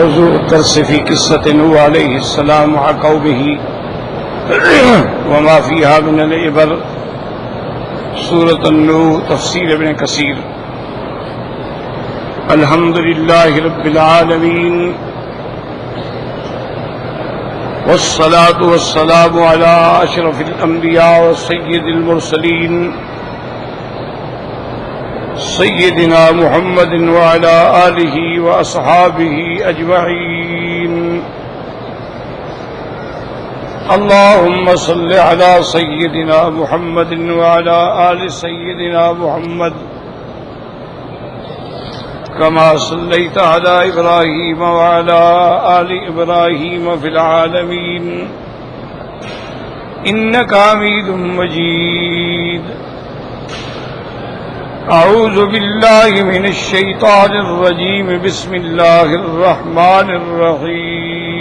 موضوع الدرس في قصة نوح عليه السلام مع قومه وما فيها من العبر. سورة النور، تفسیر ابن کثیر۔ الحمد لله رب العالمين والصلاة والسلام على أشرف الأنبياء وسيد المرسلين سيدنا محمد وعلى آله وأصحابه أجمعين۔ اللهم صل على سيدنا محمد وعلى آل سيدنا محمد كما صليت على إبراهيم وعلى آل إبراهيم في العالمين إنك حميد مجيد۔ أعوذ بالله من الشيطان الرجيم، بسم الله الرحمن الرحيم۔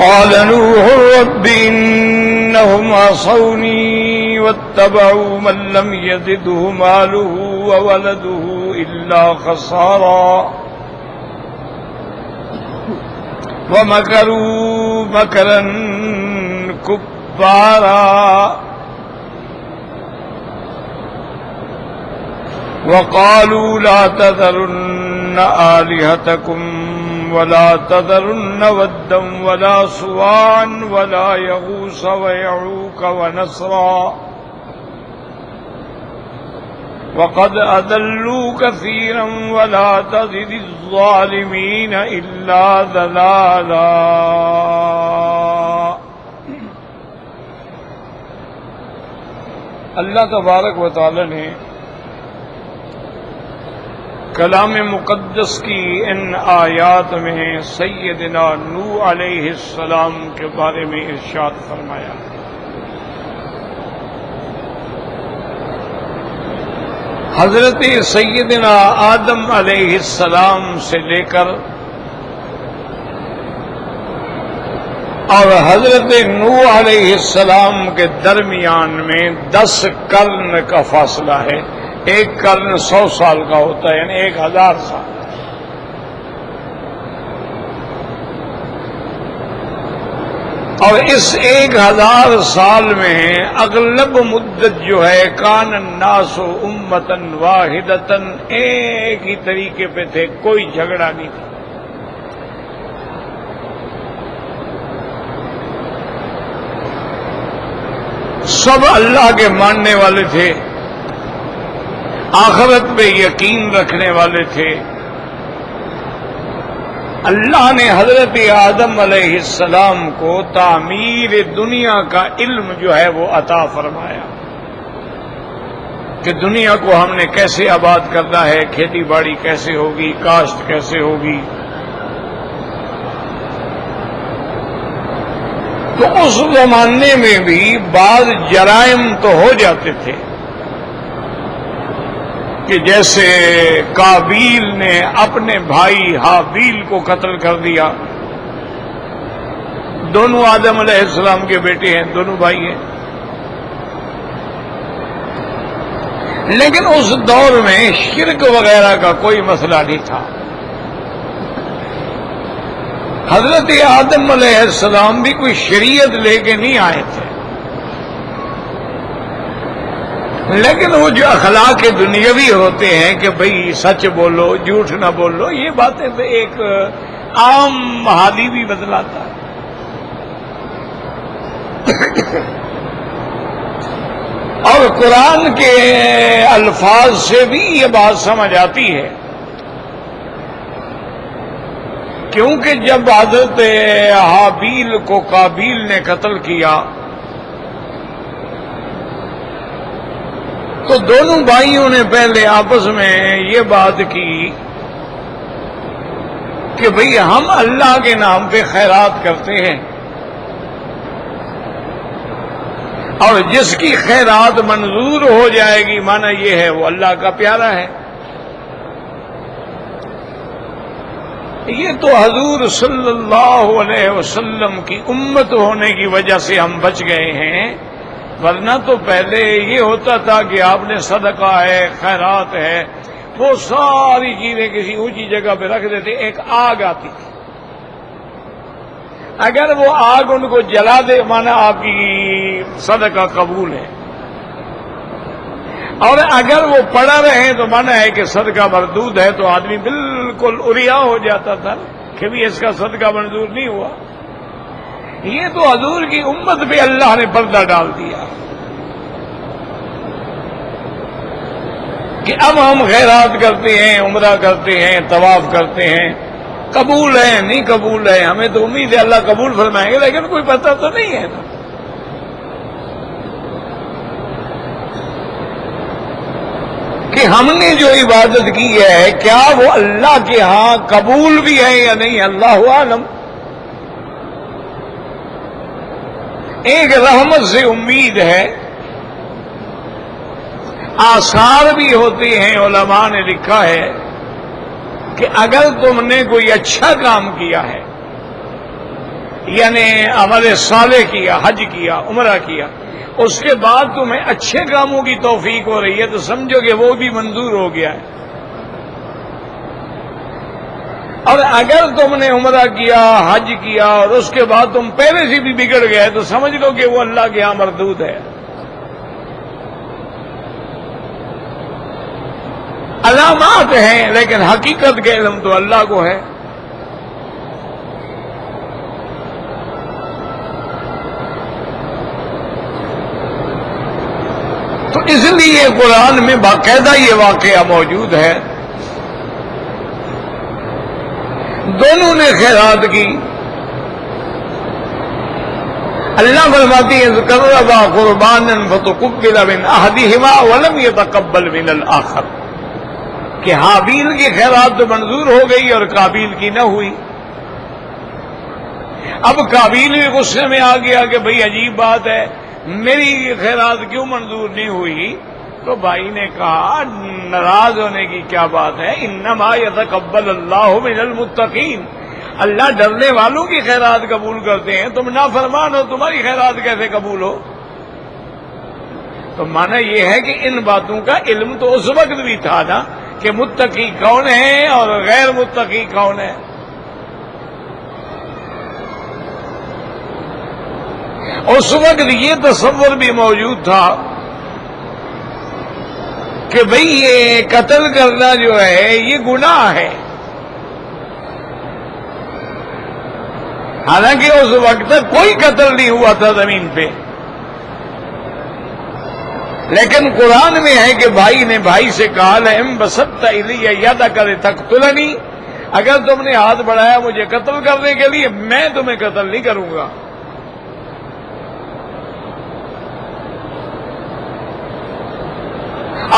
قال نوح رب إنهم عصوني واتبعوا من لم يزده ماله وولده إلا خسارا ومكروا مكرا كبارا وقالوا لا تذرن آلهتكم ولا تذرن ودا ولا سواعا ولا يغوث ويعوق ونسرا وقد أضلوا كثيرا ولا تزد الظالمين إلا ضلالا۔ اللہ تبارک و تعالی نے کلام مقدس کی ان آیات میں سیدنا نوح علیہ السلام کے بارے میں ارشاد فرمایا۔ حضرت سیدنا آدم علیہ السلام سے لے کر اور حضرت نوح علیہ السلام کے درمیان میں 10 قرن کا فاصلہ ہے۔ ایک قرن 100 سال کا ہوتا ہے، یعنی 1000 سال۔ اور اس 1000 سال میں اغلب مدت جو ہے کان الناس امتن واحدتن، ایک ہی طریقے پہ تھے، کوئی جھگڑا نہیں تھا۔ سب اللہ کے ماننے والے تھے، آخرت پہ یقین رکھنے والے تھے۔ اللہ نے حضرت آدم علیہ السلام کو تعمیر دنیا کا علم جو ہے وہ عطا فرمایا کہ دنیا کو ہم نے کیسے آباد کرنا ہے، کھیتی باڑی کیسے ہوگی، کاشت کیسے ہوگی۔ تو اس زمانے میں بھی بعض جرائم تو ہو جاتے تھے کہ جیسے قابیل نے اپنے بھائی حابیل کو قتل کر دیا۔ دونوں آدم علیہ السلام کے بیٹے ہیں، دونوں بھائی ہیں، لیکن اس دور میں شرک وغیرہ کا کوئی مسئلہ نہیں تھا۔ حضرت آدم علیہ السلام بھی کوئی شریعت لے کے نہیں آئے تھے، لیکن وہ جو اخلاق دنیاوی ہوتے ہیں کہ بھئی سچ بولو، جھوٹ نہ بولو، یہ باتیں تو ایک عام حالی بھی بدلاتا ہے۔ اور قرآن کے الفاظ سے بھی یہ بات سمجھ آتی ہے، کیونکہ جب حضرت حابیل کو قابیل نے قتل کیا تو دونوں بھائیوں نے پہلے آپس میں یہ بات کی کہ بھئی ہم اللہ کے نام پہ خیرات کرتے ہیں، اور جس کی خیرات منظور ہو جائے گی مانا یہ ہے وہ اللہ کا پیارا ہے۔ یہ تو حضور صلی اللہ علیہ وسلم کی امت ہونے کی وجہ سے ہم بچ گئے ہیں، ورنہ تو پہلے یہ ہوتا تھا کہ آپ نے صدقہ ہے، خیرات ہے، وہ ساری چیزیں کسی اونچی جگہ پہ رکھ دیتے، ایک آگ آتی تھی، اگر وہ آگ ان کو جلا دے مانا آپ کی صدقہ قبول ہے، اور اگر وہ پڑا رہے تو مانا ہے کہ صدقہ مردود ہے، تو آدمی بالکل اریا ہو جاتا تھا کہ بھی اس کا صدقہ منظور نہیں ہوا۔ یہ تو حضور کی امت پہ اللہ نے پردہ ڈال دیا کہ اب ہم خیرات کرتے ہیں، عمرہ کرتے ہیں، طواف کرتے ہیں، قبول ہے نہیں قبول ہے، ہمیں تو امید ہے اللہ قبول فرمائیں گے، لیکن کوئی پتہ تو نہیں ہے نا۔ کہ ہم نے جو عبادت کی ہے کیا وہ اللہ کے ہاں قبول بھی ہے یا نہیں، اللہ عالم۔ ایک رحمت سے امید ہے، آثار بھی ہوتے ہیں، علماء نے لکھا ہے کہ اگر تم نے کوئی اچھا کام کیا ہے، یعنی عمل صالح کیا، حج کیا، عمرہ کیا، اس کے بعد تمہیں اچھے کاموں کی توفیق ہو رہی ہے، تو سمجھو کہ وہ بھی منظور ہو گیا ہے۔ اور اگر تم نے عمرہ کیا، حج کیا، اور اس کے بعد تم پہلے سے بھی بگڑ گئے، تو سمجھ لو کہ وہ اللہ کے ہاں مردود ہے۔ علامات ہیں لیکن حقیقت کا علم تو اللہ کو ہے۔ تو اس لیے قرآن میں باقاعدہ یہ واقعہ موجود ہے، دونوں نے خیرات کی۔ اللہ فرماتی ہے قربا قربانا فتقبل من احدہما ولم يتقبل من الآخر، کہ حابیل کی خیرات تو منظور ہو گئی اور قابیل کی نہ ہوئی۔ اب قابیل بھی غصے میں آ گیا کہ بھئی عجیب بات ہے، میری خیرات کیوں منظور نہیں ہوئی؟ تو بھائی نے کہا ناراض ہونے کی کیا بات ہے، انما یتقبل اللہ من المتقین، اللہ ڈرنے والوں کی خیرات قبول کرتے ہیں، تم نافرمان ہو، تمہاری خیرات کیسے قبول ہو؟ تو معنی یہ ہے کہ ان باتوں کا علم تو اس وقت بھی تھا نا کہ متقی کون ہے اور غیر متقی کون ہے۔ اس وقت یہ تصور بھی موجود تھا کہ بھئی یہ قتل کرنا جو ہے یہ گناہ ہے، حالانکہ اس وقت تک کوئی قتل نہیں ہوا تھا زمین پہ، لیکن قرآن میں ہے کہ بھائی نے بھائی سے کہا لئن بسطت الی یدک لتقتلنی، اگر تم نے ہاتھ بڑھایا مجھے قتل کرنے کے لیے، میں تمہیں قتل نہیں کروں گا۔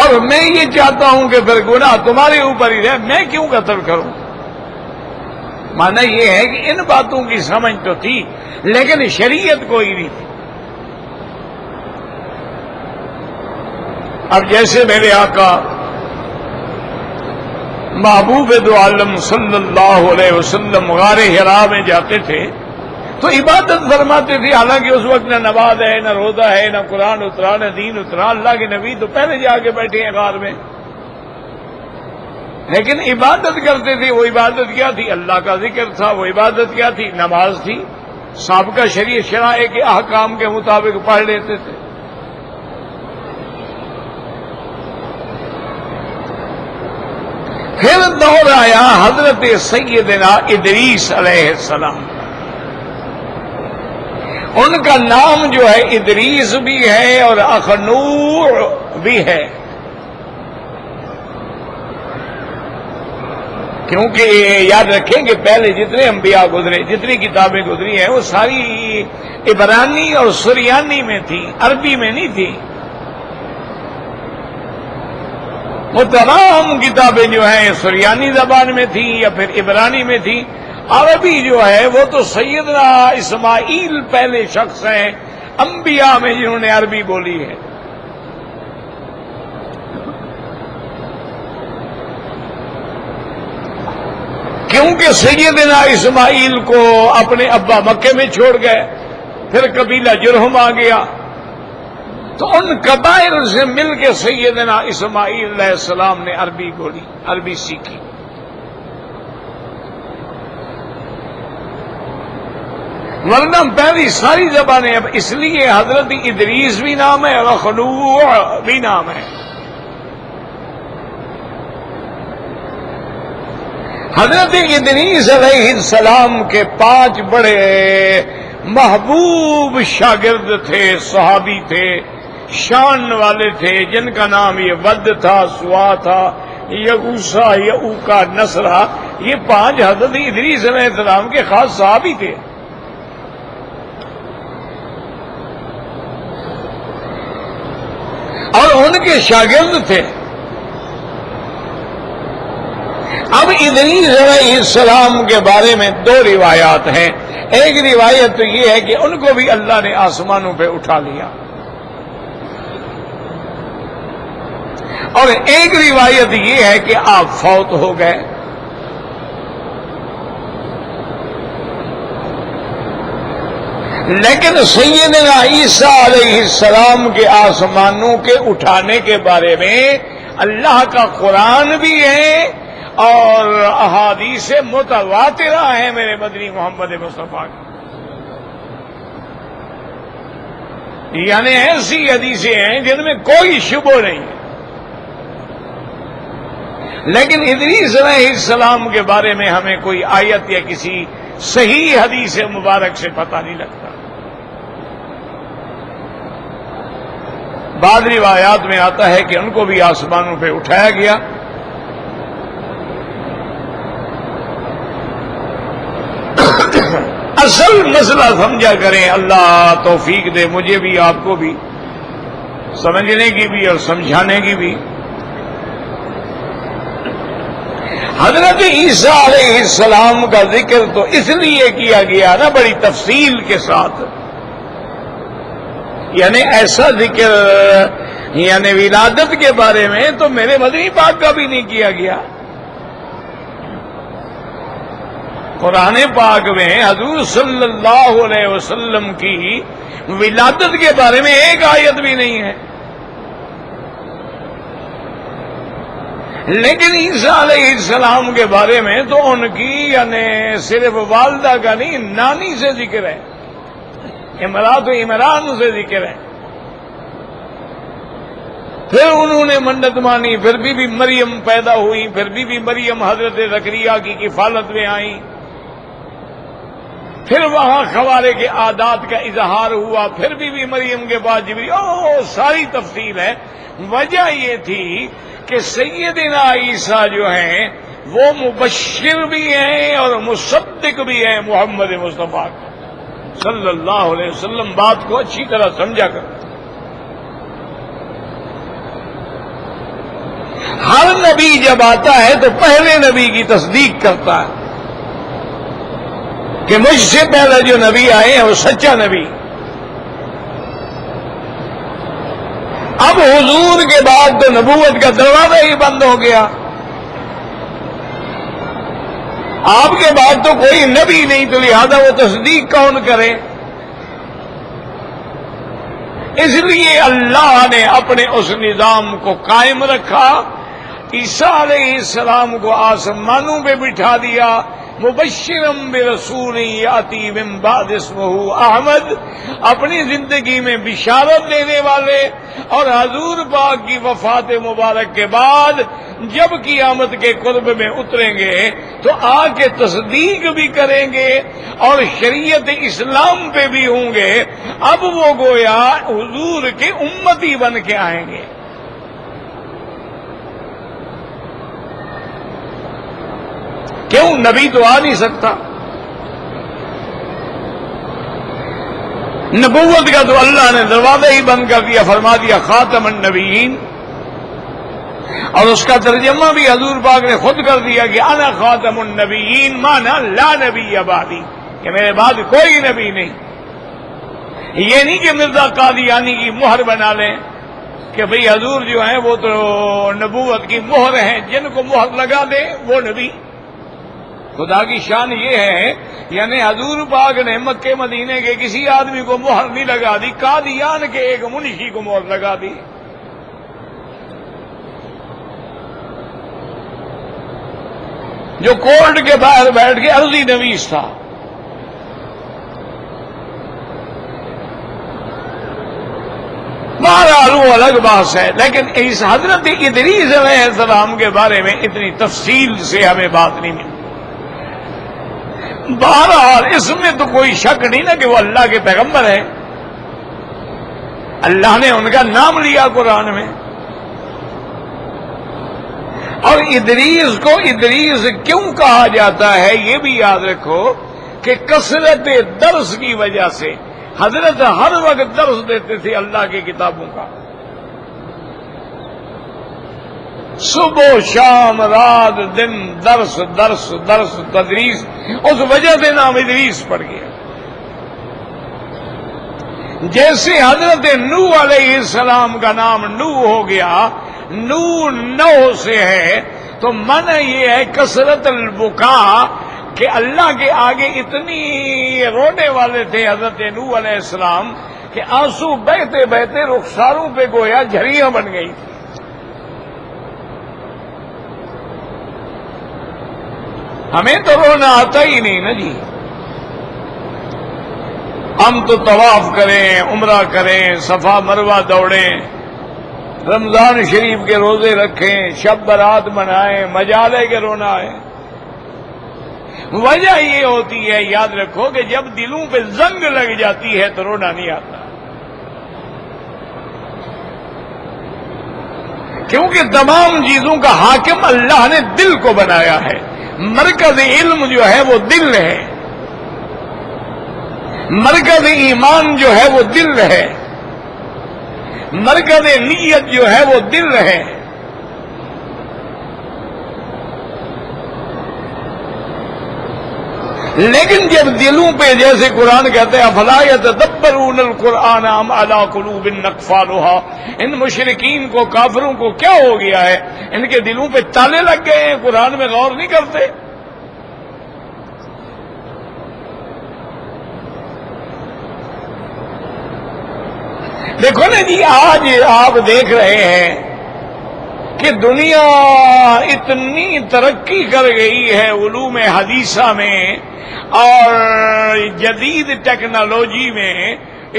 اور میں یہ چاہتا ہوں کہ پھر گناہ تمہارے اوپر ہی رہے، میں کیوں قتل کروں؟ معنی یہ ہے کہ ان باتوں کی سمجھ تو تھی لیکن شریعت کوئی نہیں تھی۔ اب جیسے میرے آقا محبوب دو عالم صلی اللہ علیہ وسلم غار حرا میں جاتے تھے تو عبادت فرماتے تھے، حالانکہ اس وقت نہ نماز ہے، نہ روزہ ہے، نہ قرآن اترا، نہ دین اترا، اللہ کے نبی تو پہلے جا کے بیٹھے ہیں غار میں، لیکن عبادت کرتے تھے۔ وہ عبادت کیا تھی؟ اللہ کا ذکر تھا۔ وہ عبادت کیا تھی؟ نماز تھی، سابقہ شرائع کے احکام کے مطابق پڑھ لیتے تھے۔ پھر دور آیا حضرت سیدنا ادریس علیہ السلام، ان کا نام جو ہے ادریس بھی ہے اور اخنوع بھی ہے، کیونکہ یاد رکھیں کہ پہلے جتنے انبیاء گزرے، جتنی کتابیں گزری ہیں، وہ ساری عبرانی اور سریانی میں تھی، عربی میں نہیں تھی۔ وہ تمام کتابیں جو ہیں سریانی زبان میں تھیں یا پھر عبرانی میں تھیں۔ عربی جو ہے وہ تو سیدنا اسماعیل پہلے شخص ہیں انبیاء میں جنہوں نے عربی بولی ہے۔ کیونکہ سیدنا اسماعیل کو اپنے ابا مکے میں چھوڑ گئے، پھر قبیلہ جرہم آ گیا، تو ان قبائل سے مل کے سیدنا اسماعیل علیہ السلام نے عربی بولی، عربی سیکھی۔ ورنہ پہلی ساری زبانیں اب اس لیے حضرت ادریس بھی نام ہے اور خنوع بھی نام ہے۔ حضرت ادریس علیہ السلام کے 5 بڑے محبوب شاگرد تھے، صحابی تھے، شان والے تھے، جن کا نام یہ ود تھا، سوا تھا، یغوسا، یعوقا، نصرہ۔ یہ 5 حضرت ادریس علیہ السلام کے خاص صحابی تھے۔ اور ان کے شاگرد تھے۔ اب ادریس علیہ السلام کے بارے میں 2 روایات ہیں۔ ایک روایت تو یہ ہے کہ ان کو بھی اللہ نے آسمانوں پہ اٹھا لیا، اور ایک روایت یہ ہے کہ آپ فوت ہو گئے۔ لیکن سیدنا عیسیٰ علیہ السلام کے آسمانوں کے اٹھانے کے بارے میں اللہ کا قرآن بھی ہے اور احادیث متواترہ ہیں میرے مدنی محمد مصطفیٰ کی، یعنی ایسی حدیثیں ہیں جن میں کوئی شبہ نہیں ہے۔ لیکن ادریس علیہ السلام کے بارے میں ہمیں کوئی آیت یا کسی صحیح حدیث مبارک سے پتہ نہیں لگتا۔ بعض روایات میں آتا ہے کہ ان کو بھی آسمانوں پہ اٹھایا گیا۔ اصل مسئلہ سمجھا کریں، اللہ توفیق دے مجھے بھی آپ کو بھی، سمجھنے کی بھی اور سمجھانے کی بھی۔ حضرت عیسیٰ علیہ السلام کا ذکر تو اس لیے کیا گیا نا بڑی تفصیل کے ساتھ، یعنی ایسا ذکر یعنی ولادت کے بارے میں تو میرے مدنی پاک کا بھی نہیں کیا گیا۔ قرآن پاک میں حضور صلی اللہ علیہ وسلم کی ولادت کے بارے میں ایک آیت بھی نہیں ہے۔ لیکن عیسیٰ علیہ السلام کے بارے میں تو ان کی یعنی صرف والدہ کا نہیں، نانی سے ذکر ہے، امرات و عمران سے ذکر ہے۔ پھر انہوں نے منت مانی، پھر بی مریم پیدا ہوئی، پھر بی مریم حضرت زکریا کی کفالت میں آئیں، پھر وہاں خوارے کے عادات کا اظہار ہوا، پھر بی مریم کے بعد جبریل، ساری تفصیل ہے۔ وجہ یہ تھی کہ سیدنا عیسیٰ جو ہیں وہ مبشر بھی ہیں اور مصدق بھی ہیں محمد مصطفیٰ صلی اللہ علیہ وسلم۔ بات کو اچھی طرح سمجھا کر، ہر نبی جب آتا ہے تو پہلے نبی کی تصدیق کرتا ہے کہ مجھ سے پہلے جو نبی آئے ہیں وہ سچا نبی۔ اب حضور کے بعد تو نبوت کا دروازہ ہی بند ہو گیا، آپ کے بعد تو کوئی نبی نہیں، تو لہذا وہ تصدیق کون کرے؟ اس لیے اللہ نے اپنے اس نظام کو قائم رکھا، عیسیٰ علیہ السلام کو آسمانوں پہ بٹھا دیا، مبشرم برسول یاتی من بعد اسمہ احمد، اپنی زندگی میں بشارت دینے والے، اور حضور پاک کی وفات مبارک کے بعد جب قیامت کے قرب میں اتریں گے تو آ کے تصدیق بھی کریں گے اور شریعت اسلام پہ بھی ہوں گے۔ اب وہ گویا حضور کے امتی بن کے آئیں گے۔ کیوں؟ نبی تو آ نہیں سکتا، نبوت کا تو اللہ نے دروازہ ہی بند کر دیا، فرما دیا خاتم النبیین، اور اس کا ترجمہ بھی حضور پاک نے خود کر دیا کہ انا خاتم النبیین، مانا لا نبی بعدی، کہ میرے بعد کوئی نبی نہیں۔ یہ نہیں کہ مرزا قادیانی کی مہر بنا لیں کہ بھئی حضور جو ہیں وہ تو نبوت کی مہر ہیں، جن کو مہر لگا دے وہ نبی۔ خدا کی شان یہ ہے، یعنی حضور پاک نے مکے مدینے کے کسی آدمی کو مہر نہیں لگا دی، قادیان کے ایک منشی کو مہر لگا دی۔ جو کورٹ کے باہر بیٹھ کے عرضی نویس تھا۔ بہرحال وہ الگ بات ہے، لیکن اس حضرت ادریس علیہ السلام کے بارے میں اتنی تفصیل سے ہمیں بات نہیں ملی۔ بہرحال اس میں تو کوئی شک نہیں نا کہ وہ اللہ کے پیغمبر ہیں، اللہ نے ان کا نام لیا قرآن میں۔ اور ادریس کو ادریس کیوں کہا جاتا ہے یہ بھی یاد رکھو کہ کثرت درس کی وجہ سے حضرت ہر وقت درس دیتے تھے اللہ کی کتابوں کا، صبح شام رات دن درس درس درس تدریس، اس وجہ سے نام ادریس پڑ گیا۔ جیسے حضرت نوح علیہ السلام کا نام نوح ہو گیا، نوح نو سے ہے، تو معنی یہ ہے کثرت البکا، کہ اللہ کے آگے اتنی رونے والے تھے حضرت نوح علیہ السلام کہ آنسو بہتے بہتے رخساروں پہ گویا جھریاں بن گئی۔ ہمیں تو رونا آتا ہی نہیں نا جی، ہم تو طواف کریں، عمرہ کریں، صفا مروہ دوڑیں، رمضان شریف کے روزے رکھیں، شب برات منائیں، مجالے کے رونا آئے۔ وجہ یہ ہوتی ہے، یاد رکھو کہ جب دلوں پہ زنگ لگ جاتی ہے تو رونا نہیں آتا، کیونکہ تمام چیزوں کا حاکم اللہ نے دل کو بنایا ہے۔ مرکز علم جو ہے وہ دل ہے، مرکز ایمان جو ہے وہ دل ہے، مرکز نیت جو ہے وہ دل ہے۔ لیکن جب دلوں پہ جیسے قرآن کہتے ہیں افلا یتدبرون القرآن ام علی قلوب اقفالها، ان مشرکین کو، کافروں کو کیا ہو گیا ہے، ان کے دلوں پہ تالے لگ گئے ہیں، قرآن میں غور نہیں کرتے۔ دیکھو نا جی، آج آپ دیکھ رہے ہیں کہ دنیا اتنی ترقی کر گئی ہے علوم حدیثہ میں اور جدید ٹیکنالوجی میں،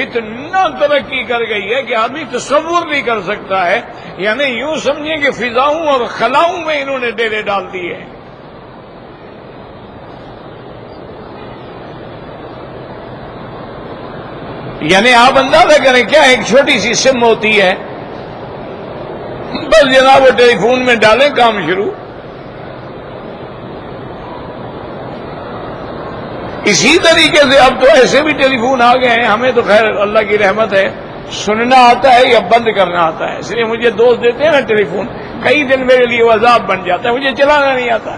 اتنا ترقی کر گئی ہے کہ آدمی تصور نہیں کر سکتا ہے، یعنی یوں سمجھیں کہ فضاؤں اور خلاؤں میں انہوں نے ڈیرے ڈال دیے ہیں۔ یعنی آپ اندازہ کریں کیا ایک چھوٹی سی سم ہوتی ہے، بس جناب وہ ٹیلی فون میں ڈالیں کام شروع۔ اسی طریقے سے اب تو ایسے بھی ٹیلی فون آ گئے ہیں، ہمیں تو خیر اللہ کی رحمت ہے سننا آتا ہے یا بند کرنا آتا ہے، اس لیے مجھے دوست دیتے ہیں نا ٹیلی فون، کئی دن میرے لیے وہ عذاب بن جاتا ہے، مجھے چلانا نہیں آتا۔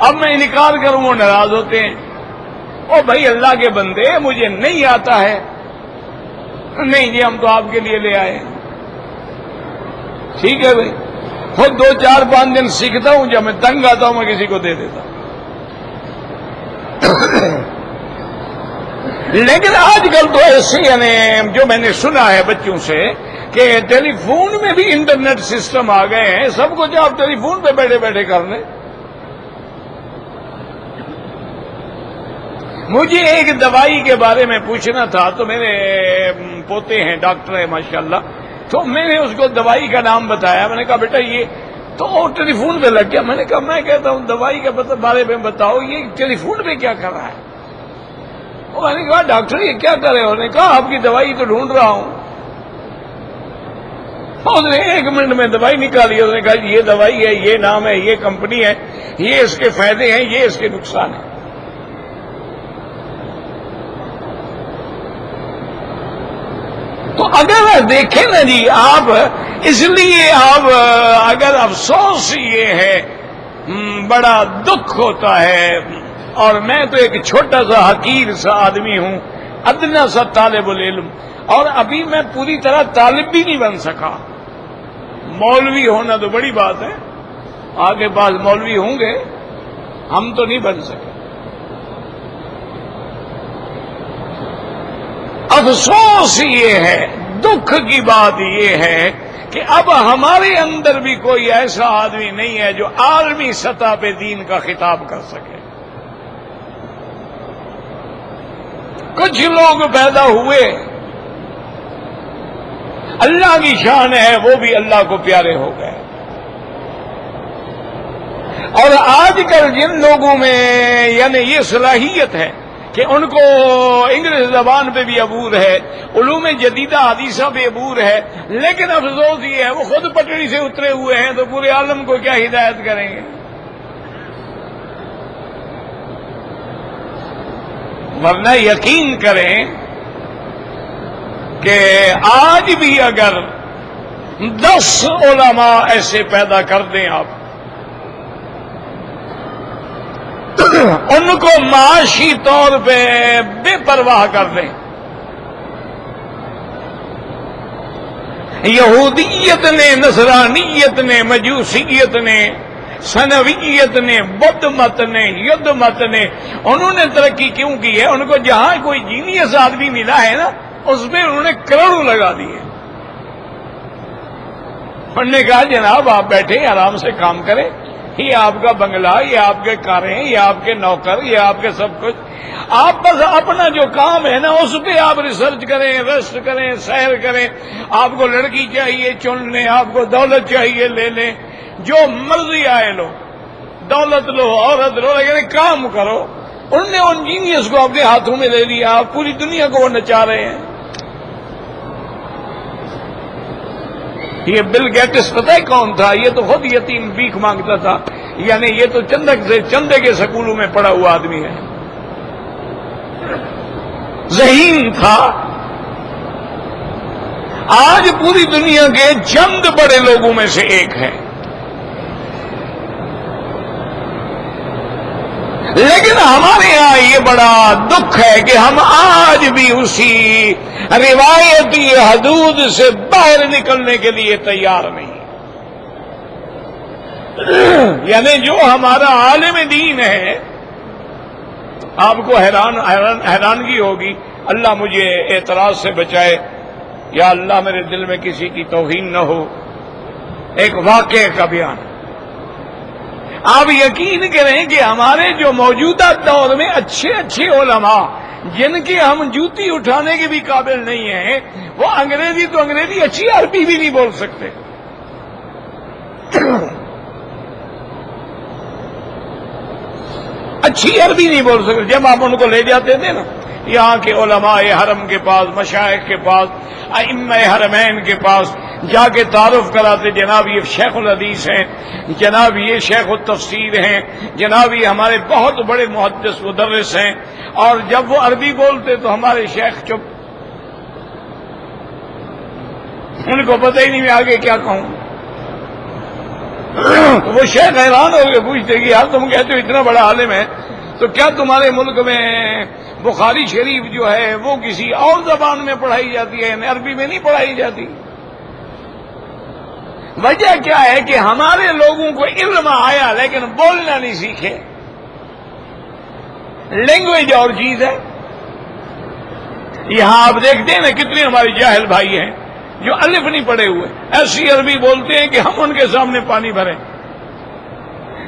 اب میں انکار کروں وہ ناراض ہوتے ہیں، او بھائی اللہ کے بندے مجھے نہیں آتا ہے۔ نہیں جی ہم تو آپ کے لیے لے آئے ہیں۔ ٹھیک ہے بھائی، خود 2 4 5 دن سیکھتا ہوں، جب میں تنگ آتا ہوں میں کسی کو دے دیتا ہوں۔ لیکن آج کل تو ایسے یعنی جو میں نے سنا ہے بچوں سے کہ ٹیلی فون میں بھی انٹرنیٹ سسٹم آ گئے ہیں، سب کچھ آپ ٹیلی فون پہ بیٹھے بیٹھے کر لیں۔ مجھے ایک دوائی کے بارے میں پوچھنا تھا، تو میرے پوتے ہیں ڈاکٹر ہیں ماشاءاللہ، تو میں نے اس کو دوائی کا نام بتایا، میں نے کہا بیٹا یہ تو ٹیلی فون پہ لگ گیا۔ میں نے کہا میں کہتا ہوں دوائی کے بارے میں بتاؤ، یہ ٹیلی فون پہ کیا کر رہا ہے؟ میں نے کہا ڈاکٹر یہ کیا کر رہے ہو؟ نے کہا آپ کی دوائی تو ڈھونڈ رہا ہوں۔ اس نے 1 منٹ میں دوائی نکالی، اس نے کہا یہ دوائی ہے، یہ نام ہے، یہ کمپنی ہے، یہ اس کے فائدے ہیں، یہ اس کے نقصان ہیں۔ تو اگر دیکھیں نا جی آپ، اس لیے آپ اگر افسوس یہ ہے، بڑا دکھ ہوتا ہے، اور میں تو ایک چھوٹا سا حقیر سا آدمی ہوں، ادنا سا طالب العلم، اور ابھی میں پوری طرح طالب بھی نہیں بن سکا۔ مولوی ہونا تو بڑی بات ہے، آگے بعض مولوی ہوں گے، ہم تو نہیں بن سکے. افسوس یہ ہے، دکھ کی بات یہ ہے کہ اب ہمارے اندر بھی کوئی ایسا آدمی نہیں ہے جو عالمی سطح پہ دین کا خطاب کر سکے. کچھ لوگ پیدا ہوئے، اللہ کی شان ہے، وہ بھی اللہ کو پیارے ہو گئے. اور آج کل جن لوگوں میں یعنی یہ صلاحیت ہے کہ ان کو انگلش زبان پہ بھی عبور ہے، علوم جدیدہ حدیثہ پہ عبور ہے، لیکن افسوس یہ ہے وہ خود پٹڑی سے اترے ہوئے ہیں، تو پورے عالم کو کیا ہدایت کریں گے؟ ورنہ یقین کریں کہ آج بھی اگر 10 علماء ایسے پیدا کر دیں آپ، ان کو معاشی طور پہ بے پرواہ کر دیں، یہودیت نے، نصرانیت نے، مجوسیت نے، سنویت نے، بدھ مت نے، یدھ مت نے، انہوں نے ترقی کیوں کی ہے؟ ان کو جہاں کوئی جینیس آدمی ملا ہے نا، اس میں انہوں نے کروڑوں لگا دیے. انہوں نے کہا جناب آپ بیٹھے آرام سے کام کریں، یہ آپ کا بنگلہ، یہ آپ کے کاریں، یہ آپ کے نوکر، یہ آپ کے سب کچھ، آپ بس اپنا جو کام ہے نا اس پہ آپ ریسرچ کریں، ریسٹ کریں، سیر کریں. آپ کو لڑکی چاہیے چن لیں، آپ کو دولت چاہیے لے لیں، جو مرضی آئے لو، دولت لو، عورت لو، لیکن کام کرو. انہوں نے ان جینیس کو اپنے ہاتھوں میں لے لیا، پوری دنیا کو وہ نچا رہے ہیں. یہ بل گیٹس پتہ ہے کون تھا؟ یہ تو خود یتیم بھیک مانگتا تھا، یعنی یہ تو چندے کے سکولوں میں پڑا ہوا آدمی ہے، ذہین تھا. آج پوری دنیا کے چند بڑے لوگوں میں سے ایک ہے، لیکن ہمارے یہاں یہ بڑا دکھ ہے کہ ہم آج بھی اسی روایتی حدود سے باہر نکلنے کے لیے تیار نہیں. یعنی جو ہمارا عالم دین ہے، آپ کو حیرانگی ہوگی، اللہ مجھے اعتراض سے بچائے، یا اللہ میرے دل میں کسی کی توہین نہ ہو. ایک واقعے کا بیان، آپ یقین کریں کہ ہمارے جو موجودہ دور میں اچھے علماء جن کے ہم جوتی اٹھانے کے بھی قابل نہیں ہیں، وہ انگریزی تو انگریزی، اچھی عربی بھی نہیں بول سکتے. اچھی عربی نہیں بول سکتے. جب آپ ان کو لے جاتے تھے نا یہاں کے علماء حرم کے پاس، مشائخ کے پاس، ائمہ حرمین کے پاس جا کے تعارف کراتے، جناب یہ شیخ الحدیث ہیں، جناب یہ شیخ التفسیر ہیں، جناب یہ ہمارے بہت بڑے محدث مدرس ہیں. اور جب وہ عربی بولتے تو ہمارے شیخ چپ، ان کو پتہ ہی نہیں میں آگے کیا کہوں. تو وہ شیخ حیران ہو کے پوچھتے کہ یار تم کہتے ہو اتنا بڑا عالم ہے، تو کیا تمہارے ملک میں بخاری شریف جو ہے وہ کسی اور زبان میں پڑھائی جاتی ہے، یعنی عربی میں نہیں پڑھائی جاتی؟ وجہ کیا ہے کہ ہمارے لوگوں کو علم آیا لیکن بولنا نہیں سیکھے. لینگویج اور چیز ہے. یہاں آپ دیکھتے ہیں نا کتنے ہمارے جاہل بھائی ہیں جو الف نہیں پڑھے ہوئے، ایسی عربی بولتے ہیں کہ ہم ان کے سامنے پانی بھریں.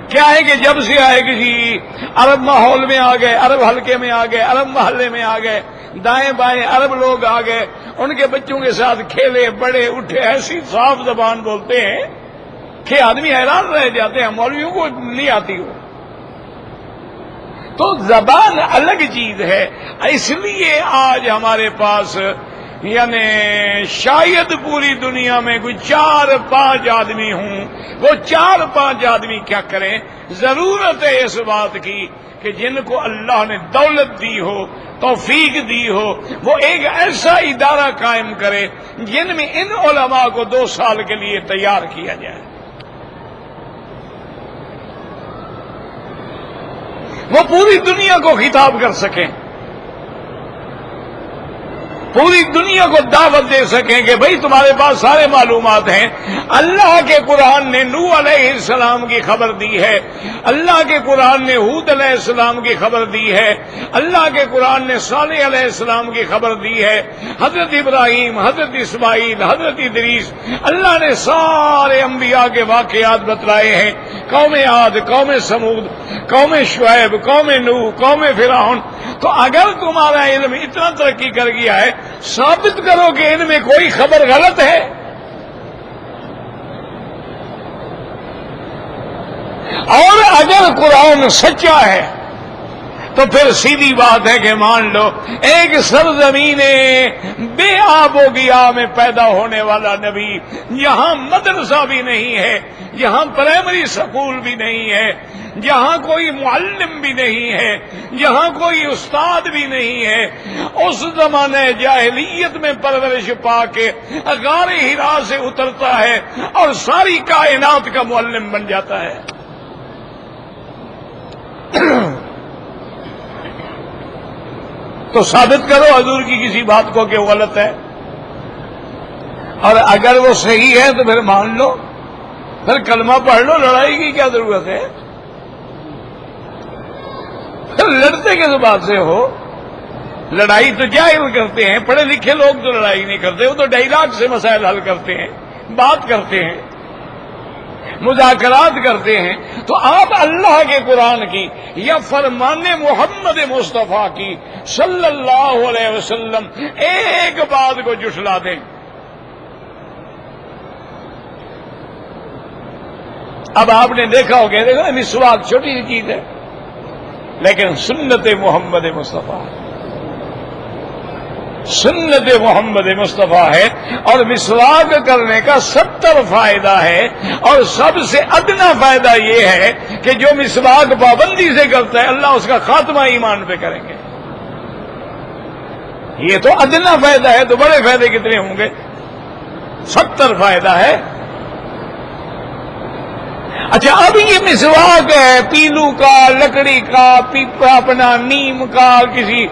کیا ہے کہ جب سے آئے کسی عرب ماحول میں آ گئے، عرب حلقے میں آ گئے، عرب محلے میں آ گئے، دائیں بائیں عرب لوگ آ گئے، ان کے بچوں کے ساتھ کھیلے بڑے اٹھے، ایسی صاف زبان بولتے ہیں کہ آدمی حیران رہ جاتے ہیں، مولویوں کو نہیں آتی ہو. تو زبان الگ چیز ہے. اس لیے آج ہمارے پاس یعنی شاید پوری دنیا میں کوئی 4-5 آدمی ہوں، وہ 4-5 آدمی کیا کریں؟ ضرورت ہے اس بات کی کہ جن کو اللہ نے دولت دی ہو، توفیق دی ہو، وہ ایک ایسا ادارہ قائم کرے جن میں ان علماء کو 2 سال کے لیے تیار کیا جائے. وہ پوری دنیا کو خطاب کر سکیں. پوری دنیا کو دعوت دے سکیں کہ بھئی تمہارے پاس سارے معلومات ہیں. اللہ کے قرآن نے نوح علیہ السلام کی خبر دی ہے, اللہ کے قرآن نے ہود علیہ السلام کی خبر دی ہے, اللہ کے قرآن نے صالح علیہ السلام کی خبر دی ہے, حضرت ابراہیم, حضرت اسماعیل, حضرت ادریس, اللہ نے سارے انبیاء کے واقعات بتلائے ہیں. قوم عاد, قوم سمود, قوم شعیب, قوم نوح, قوم فرعون. تو اگر تمہارا علم اتنا ترقی کر گیا ہے, ثابت کرو کہ ان میں کوئی خبر غلط ہے. اور اگر قرآن سچا ہے تو پھر سیدھی بات ہے کہ مان لو ایک سرزمین بے آب و گیا میں پیدا ہونے والا نبی, جہاں مدرسہ بھی نہیں ہے, جہاں پرائمری سکول بھی نہیں ہے, جہاں کوئی معلم بھی نہیں ہے, جہاں کوئی استاد بھی نہیں ہے, اس زمانے جاہلیت میں پرورش پا کے غار حرا سے اترتا ہے اور ساری کائنات کا معلم بن جاتا ہے. تو ثابت کرو حضور کی کسی بات کو کہ وہ غلط ہے, اور اگر وہ صحیح ہے تو پھر مان لو, پھر کلمہ پڑھ لو. لڑائی کی کیا ضرورت ہے؟ پھر لڑتے کس بات سے ہو؟ لڑائی تو جاہل کرتے ہیں, پڑھے لکھے لوگ تو لڑائی نہیں کرتے, وہ تو ڈائلاگ سے مسائل حل کرتے ہیں, بات کرتے ہیں, مذاکرات کرتے ہیں. تو آپ اللہ کے قرآن کی یا فرمان محمد مصطفیٰ کی صلی اللہ علیہ وسلم ایک بات کو جھٹلا دیں. اب آپ نے دیکھا ہو کہ دیکھو مسواک چھوٹی سی چیز ہے, لیکن سنت محمد مصطفیٰ, سنت محمد مصطفیٰ ہے, اور مسواک کرنے کا 70 فائدہ ہے, اور سب سے ادنا فائدہ یہ ہے کہ جو مسواک پابندی سے کرتا ہے اللہ اس کا خاتمہ ایمان پہ کریں گے. یہ تو ادنا فائدہ ہے, تو بڑے فائدے کتنے ہوں گے؟ 70 فائدہ ہے. اچھا, اب یہ مسواک ہے پیلو کا, لکڑی کا, اپنا نیم کا, کسی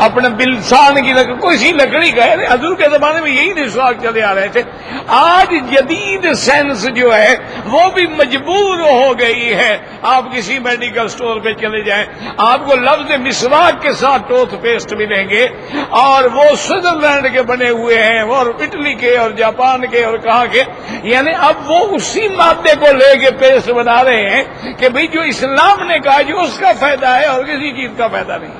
اپنے بلسان کی لکڑی, کوئی سی لکڑی کا ہے. حضور کے زمانے میں یہی مسواک چلے آ رہے تھے. آج جدید سائنس جو ہے وہ بھی مجبور ہو گئی ہے. آپ کسی میڈیکل سٹور پہ چلے جائیں, آپ کو لفظ مسواک کے ساتھ ٹوتھ پیسٹ ملیں گے, اور وہ سوئٹزرلینڈ کے بنے ہوئے ہیں, اور اٹلی کے, اور جاپان کے, اور کہاں کے. یعنی اب وہ اسی مادے کو لے کے پیسٹ بنا رہے ہیں کہ بھئی جو اسلام نے کہا جو اس کا فائدہ ہے اور کسی چیز کا فائدہ نہیں.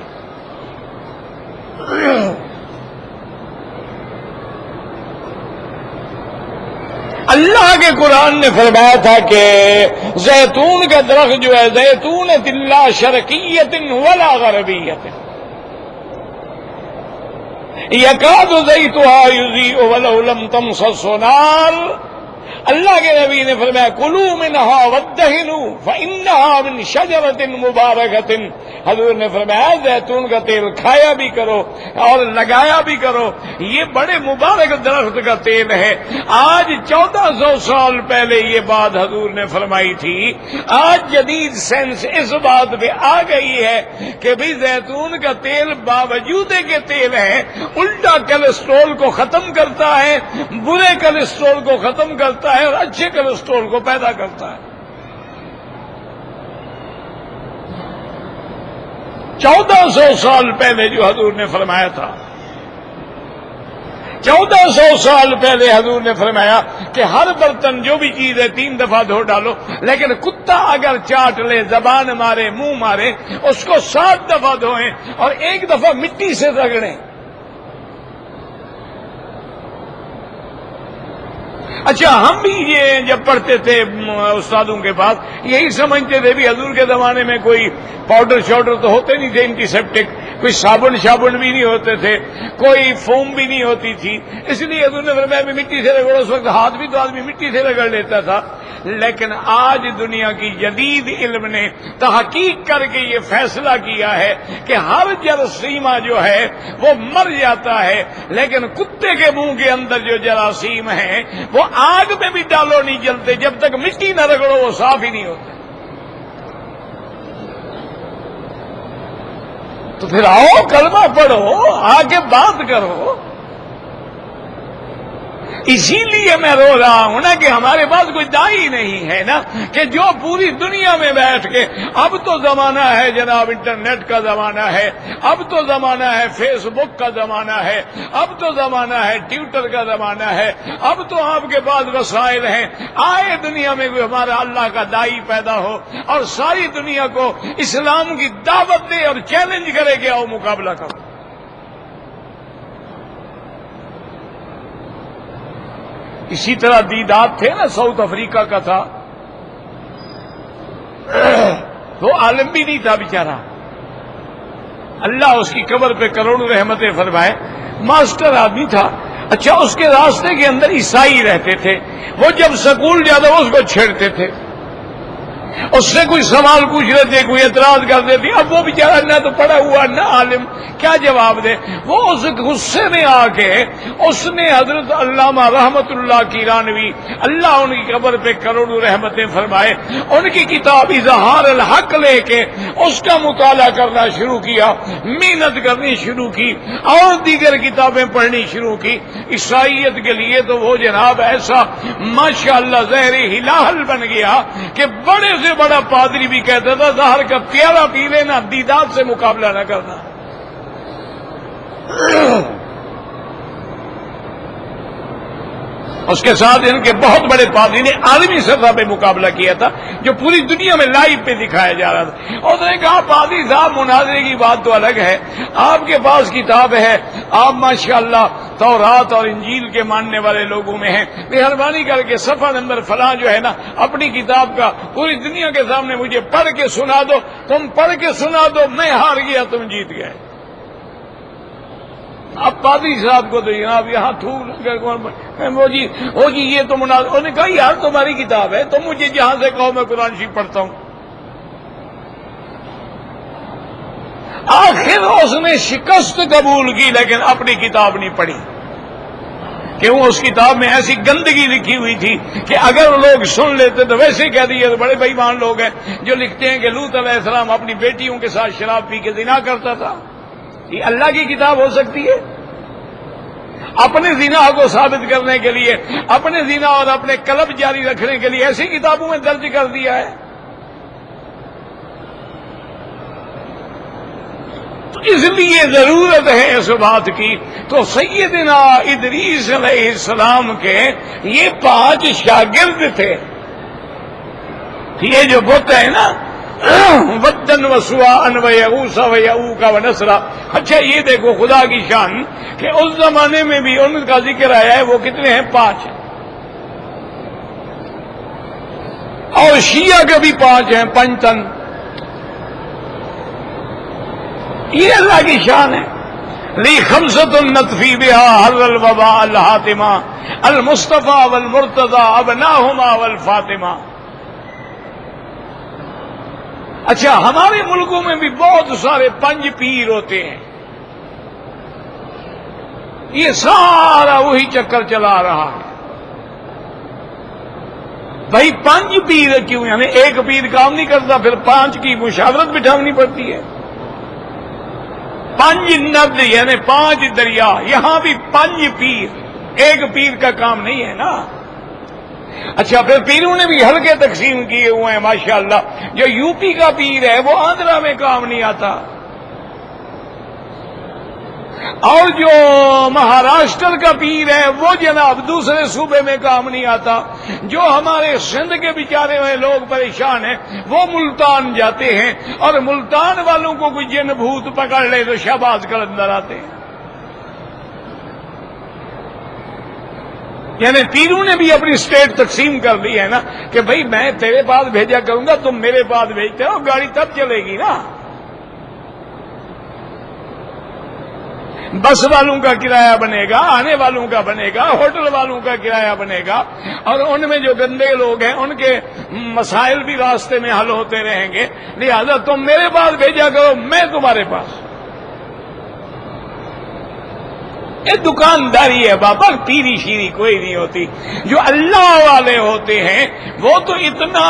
اللہ کے قرآن نے فرمایا تھا کہ زیتون کا درخت جو ہے, زیتون لا شرقیت ولا غربیت, یکاد زیتها یضیء ولو لم تمسسه نار. اللہ کے نبی نے فرمایا کلوا منها وادہنوا فانها من شجرۃ مبارکۃ. حضور نے فرمایا زیتون کا تیل کھایا بھی کرو اور لگایا بھی کرو, یہ بڑے مبارک درخت کا تیل ہے. آج 1400 سال پہلے یہ بات حضور نے فرمائی تھی. آج جدید سائنس اس بات پہ آ گئی ہے کہ بھئی زیتون کا تیل باوجود کہ تیل ہے الٹا کولیسٹرول کو ختم کرتا ہے, برے کولیسٹرول کو ختم کرتا ہے اور اچھے کولیسٹرول کو پیدا کرتا ہے. 1400 سال پہلے جو حضور نے فرمایا تھا, 1400 سال پہلے حضور نے فرمایا کہ ہر برتن جو بھی چیز ہے 3 دفعہ دھو ڈالو, لیکن کتا اگر چاٹ لے, زبان مارے, منہ مارے, اس کو 7 دفعہ دھوئیں اور 1 دفعہ مٹی سے رگڑیں. اچھا, ہم بھی یہ جب پڑھتے تھے استادوں کے پاس یہی سمجھتے تھے بھی حضور کے زمانے میں کوئی پاؤڈر شاؤڈر تو ہوتے نہیں تھے اینٹی سیپٹک, کوئی صابن بھی نہیں ہوتے تھے, کوئی فوم بھی نہیں ہوتی تھی, اس لیے حضور نے فرمایا بھی مٹی سے رگڑو. اس وقت ہاتھ بھی تو آدمی مٹی سے رگڑ لیتا تھا. لیکن آج دنیا کی جدید علم نے تحقیق کر کے یہ فیصلہ کیا ہے کہ ہر جراثیمہ جو ہے وہ مر جاتا ہے, لیکن کتے کے منہ کے اندر جو جراثیم ہیں وہ آگ میں بھی ڈالو نہیں جلتے, جب تک مٹی نہ رگڑو وہ صاف ہی نہیں ہوتے. تو پھر آؤ کلمہ پڑھو, آگے بات کرو. اسی لیے میں رو رہا ہوں نا کہ ہمارے پاس کوئی دائی نہیں ہے نا کہ جو پوری دنیا میں بیٹھ کے، اب تو زمانہ ہے جناب انٹرنیٹ کا زمانہ ہے، اب تو زمانہ ہے فیس بک کا زمانہ ہے، اب تو زمانہ ہے ٹویٹر کا زمانہ ہے، اب تو آپ کے پاس وسائل ہیں، آئے دنیا میں کوئی ہمارا اللہ کا دائی پیدا ہو اور ساری دنیا کو اسلام کی دعوت دے اور چیلنج کرے کہ آؤ مقابلہ کرو۔ اسی طرح دیدات تھے نا، ساؤتھ افریقہ کا تھا، وہ عالم بھی نہیں تھا بیچارہ، اللہ اس کی قبر پہ کروڑوں رحمتیں فرمائے، ماسٹر آدمی تھا۔ اچھا، اس کے راستے کے اندر عیسائی رہتے تھے، وہ جب سکول جاتا اس کو چھیڑتے تھے، اس سے کوئی سوال پوچھ رہے تھے، کوئی اعتراض کر دیتے، اب وہ بیچارہ نہ تو پڑھا ہوا نہ عالم، کیا جواب دے؟ وہ اس غصے میں آ کے اس نے حضرت علامہ رحمت اللہ کیرانوی، اللہ ان کی قبر پہ کروڑوں رحمتیں فرمائے، ان کی کتاب اظہار الحق لے کے اس کا مطالعہ کرنا شروع کیا، محنت کرنی شروع کی اور دیگر کتابیں پڑھنی شروع کی۔ عیسائیت کے لیے تو وہ جناب ایسا ماشاءاللہ زہر ہلال بن گیا کہ بڑے سے بڑا پادری بھی کہتا تھا زہر کا پیالہ پی لینا، دیدات سے مقابلہ نہ کرنا۔ اس کے ساتھ ان کے بہت بڑے پادری نے عالمی سطح پہ مقابلہ کیا تھا، جو پوری دنیا میں لائیو پہ دکھایا جا رہا تھا۔ اس نے کہا پادری صاحب مناظرے کی بات تو الگ ہے، آپ کے پاس کتاب ہے، آپ ماشاءاللہ تورات اور انجیل کے ماننے والے لوگوں میں ہیں، مہربانی کر کے صفحہ نمبر فلاں جو ہے نا اپنی کتاب کا پوری دنیا کے سامنے مجھے پڑھ کے سنا دو۔ تم پڑھ کے سنا دو، میں ہار گیا، تم جیت گئے۔ اب پادری صاحب کو تو جناب یہاں وہ جی یہ تو انہوں نے کہا یار تمہاری کتاب ہے، تم مجھے جہاں سے کہو میں قرآن شریف پڑھتا ہوں۔ آخر اس نے شکست قبول کی لیکن اپنی کتاب نہیں پڑھی، کیوں؟ اس کتاب میں ایسی گندگی لکھی ہوئی تھی کہ اگر لوگ سن لیتے تو ویسے کہہ دیے تو بڑے بے ایمان لوگ ہیں جو لکھتے ہیں کہ لوط علیہ السلام اپنی بیٹیوں کے ساتھ شراب پی کے زنا کرتا تھا۔ یہ اللہ کی کتاب ہو سکتی ہے؟ اپنے زنا کو ثابت کرنے کے لیے، اپنے زنا اور اپنے کلب جاری رکھنے کے لیے ایسی کتابوں میں درج کر دیا ہے۔ تو اس لیے ضرورت ہے اس بات کی۔ تو سیدنا ادریس علیہ السلام کے یہ 5 شاگرد تھے، یہ جو بت ہے نا ودن وسواعا ویغوث ویعوق ونسرا۔ اچھا یہ دیکھو خدا کی شان کہ اس زمانے میں بھی ان کا ذکر آیا ہے، وہ کتنے ہیں؟ 5۔ اور شیعہ کے بھی 5 ہیں، پنجتن۔ یہ اللہ کی شان ہے۔ لی خمسۃ نطفی بہا حر الوباء الحاتمہ المصطفیٰ والمرتضی ابناہما والفاطمہ۔ اچھا ہمارے ملکوں میں بھی بہت سارے 5 پیر ہوتے ہیں، یہ سارا وہی چکر چلا رہا ہے۔ بھائی 5 پیر کیوں؟ یعنی ایک پیر کام نہیں کرتا، پھر 5 کی مشاورت بٹھانی پڑتی ہے۔ 5 ند یعنی 5 دریا، یہاں بھی 5 پیر، ایک پیر کا کام نہیں ہے نا۔ اچھا پھر پیروں نے بھی حلقے تقسیم کیے ہوئے ہیں ماشاءاللہ۔ جو یو پی کا پیر ہے وہ آندھرا میں کام نہیں آتا، اور جو مہاراشٹر کا پیر ہے وہ جناب دوسرے صوبے میں کام نہیں آتا۔ جو ہمارے سندھ کے بیچارے ہوئے لوگ پریشان ہیں وہ ملتان جاتے ہیں، اور ملتان والوں کو کوئی جن بھوت پکڑ لے تو شہباز قلندر آتے ہیں۔ یعنی پیروں نے بھی اپنی اسٹیٹ تقسیم کر دی ہے نا کہ بھئی میں تیرے پاس بھیجا کروں گا، تم میرے پاس بھیجتے ہو، گاڑی تب چلے گی نا۔ بس والوں کا کرایہ بنے گا، آنے والوں کا بنے گا، ہوٹل والوں کا کرایہ بنے گا، اور ان میں جو گندے لوگ ہیں ان کے مسائل بھی راستے میں حل ہوتے رہیں گے۔ لہذا تم میرے پاس بھیجا کرو، میں تمہارے پاس۔ یہ دکانداری ہے بابا، پیری شیری کوئی نہیں ہوتی۔ جو اللہ والے ہوتے ہیں وہ تو اتنا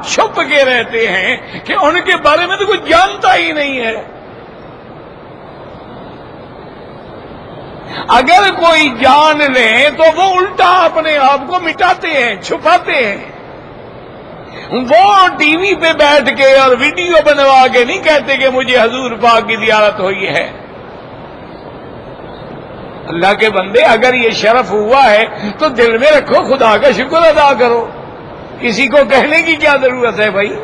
چھپ کے رہتے ہیں کہ ان کے بارے میں تو کوئی جانتا ہی نہیں ہے۔ اگر کوئی جان لے تو وہ الٹا اپنے آپ کو مٹاتے ہیں، چھپاتے ہیں۔ وہ ٹی وی پہ بیٹھ کے اور ویڈیو بنوا کے نہیں کہتے کہ مجھے حضور پاک کی زیارت ہوئی ہے۔ اللہ کے بندے، اگر یہ شرف ہوا ہے تو دل میں رکھو، خدا کا شکر ادا کرو، کسی کو کہنے کی کیا ضرورت ہے بھائی؟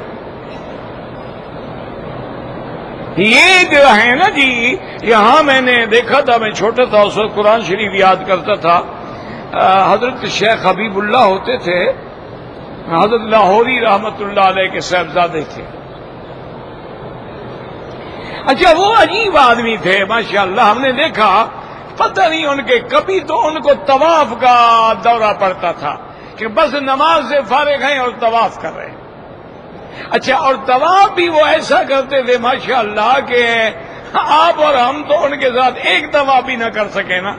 یہ جو ہے نا جی، یہاں میں نے دیکھا تھا، میں چھوٹا تھا اس وقت قرآن شریف یاد کرتا تھا، حضرت شیخ حبیب اللہ ہوتے تھے، حضرت لاہوری رحمت اللہ علیہ کے صاحبزادے تھے۔ اچھا، وہ عجیب آدمی تھے ماشاءاللہ، ہم نے دیکھا پتہ نہیں ان کے، کبھی تو ان کو طواف کا دورہ پڑتا تھا کہ بس نماز سے فارغ ہیں اور طواف کر رہے ہیں۔ اچھا، اور طواف بھی وہ ایسا کرتے تھے ماشاءاللہ کہ آپ اور ہم تو ان کے ساتھ ایک طواف بھی نہ کر سکے نا،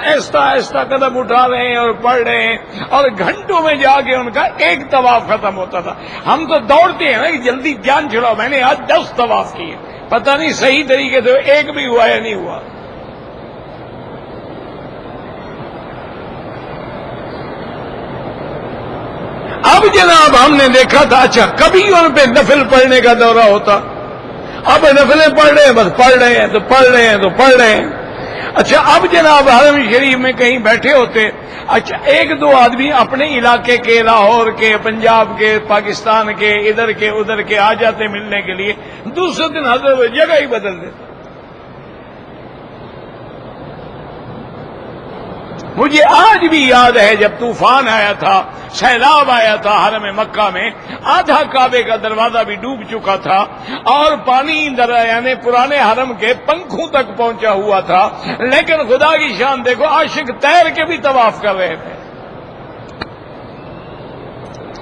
ایسا ایسا قدم اٹھا رہے ہیں اور پڑھ رہے ہیں، اور گھنٹوں میں جا کے ان کا ایک طواف ختم ہوتا تھا۔ ہم تو دوڑتے ہیں نا کہ جلدی جان چھڑاؤ، میں نے آج 10 طواف کیے، پتہ نہیں صحیح طریقے سے ایک بھی ہوا یا نہیں ہوا۔ اب جناب ہم نے دیکھا تھا، اچھا کبھی ان پہ نفل پڑھنے کا دورہ ہوتا، اب نفلیں پڑھ رہے ہیں، بس پڑھ رہے ہیں تو پڑھ رہے ہیں تو پڑھ رہے ہیں۔ اچھا، اب جناب حرم شریف میں کہیں بیٹھے ہوتے، اچھا ایک دو آدمی اپنے علاقے کے، لاہور کے، پنجاب کے، پاکستان کے، ادھر کے ادھر کے آ جاتے ملنے کے لیے، دوسرے دن حضرت جگہ ہی بدل دیتے۔ مجھے آج بھی یاد ہے جب طوفان آیا تھا، سیلاب آیا تھا حرم مکہ میں، آدھا کعبے کا دروازہ بھی ڈوب چکا تھا اور پانی یعنی پرانے حرم کے پنکھوں تک پہنچا ہوا تھا، لیکن خدا کی شان دیکھو، عاشق تیر کے بھی طواف کر رہے تھے۔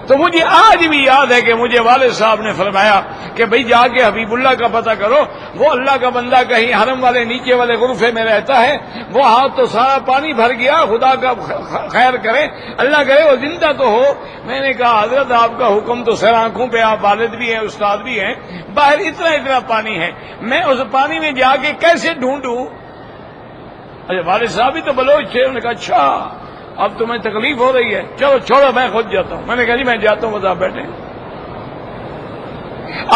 تو مجھے آج بھی یاد ہے کہ مجھے والد صاحب نے فرمایا کہ بھئی جا کے حبیب اللہ کا پتہ کرو، وہ اللہ کا بندہ کہیں حرم والے نیچے والے غرفے میں رہتا ہے، وہ ہاتھ تو سارا پانی بھر گیا، خدا کا خیر کرے، اللہ کرے وہ زندہ تو ہو۔ میں نے کہا حضرت آپ کا حکم تو سر آنکھوں پہ، آپ والد بھی ہیں، استاد بھی ہیں، باہر اتنا اتنا پانی ہے، میں اس پانی میں جا کے کیسے ڈھونڈوں؟ اچھا، والد صاحب بھی تو بلوچ تھے، انہوں نے کہا اچھا اب تمہیں تکلیف ہو رہی ہے، چلو چھوڑو میں خود جاتا ہوں۔ میں نے کہا جی میں جاتا ہوں، بس آپ بیٹھے۔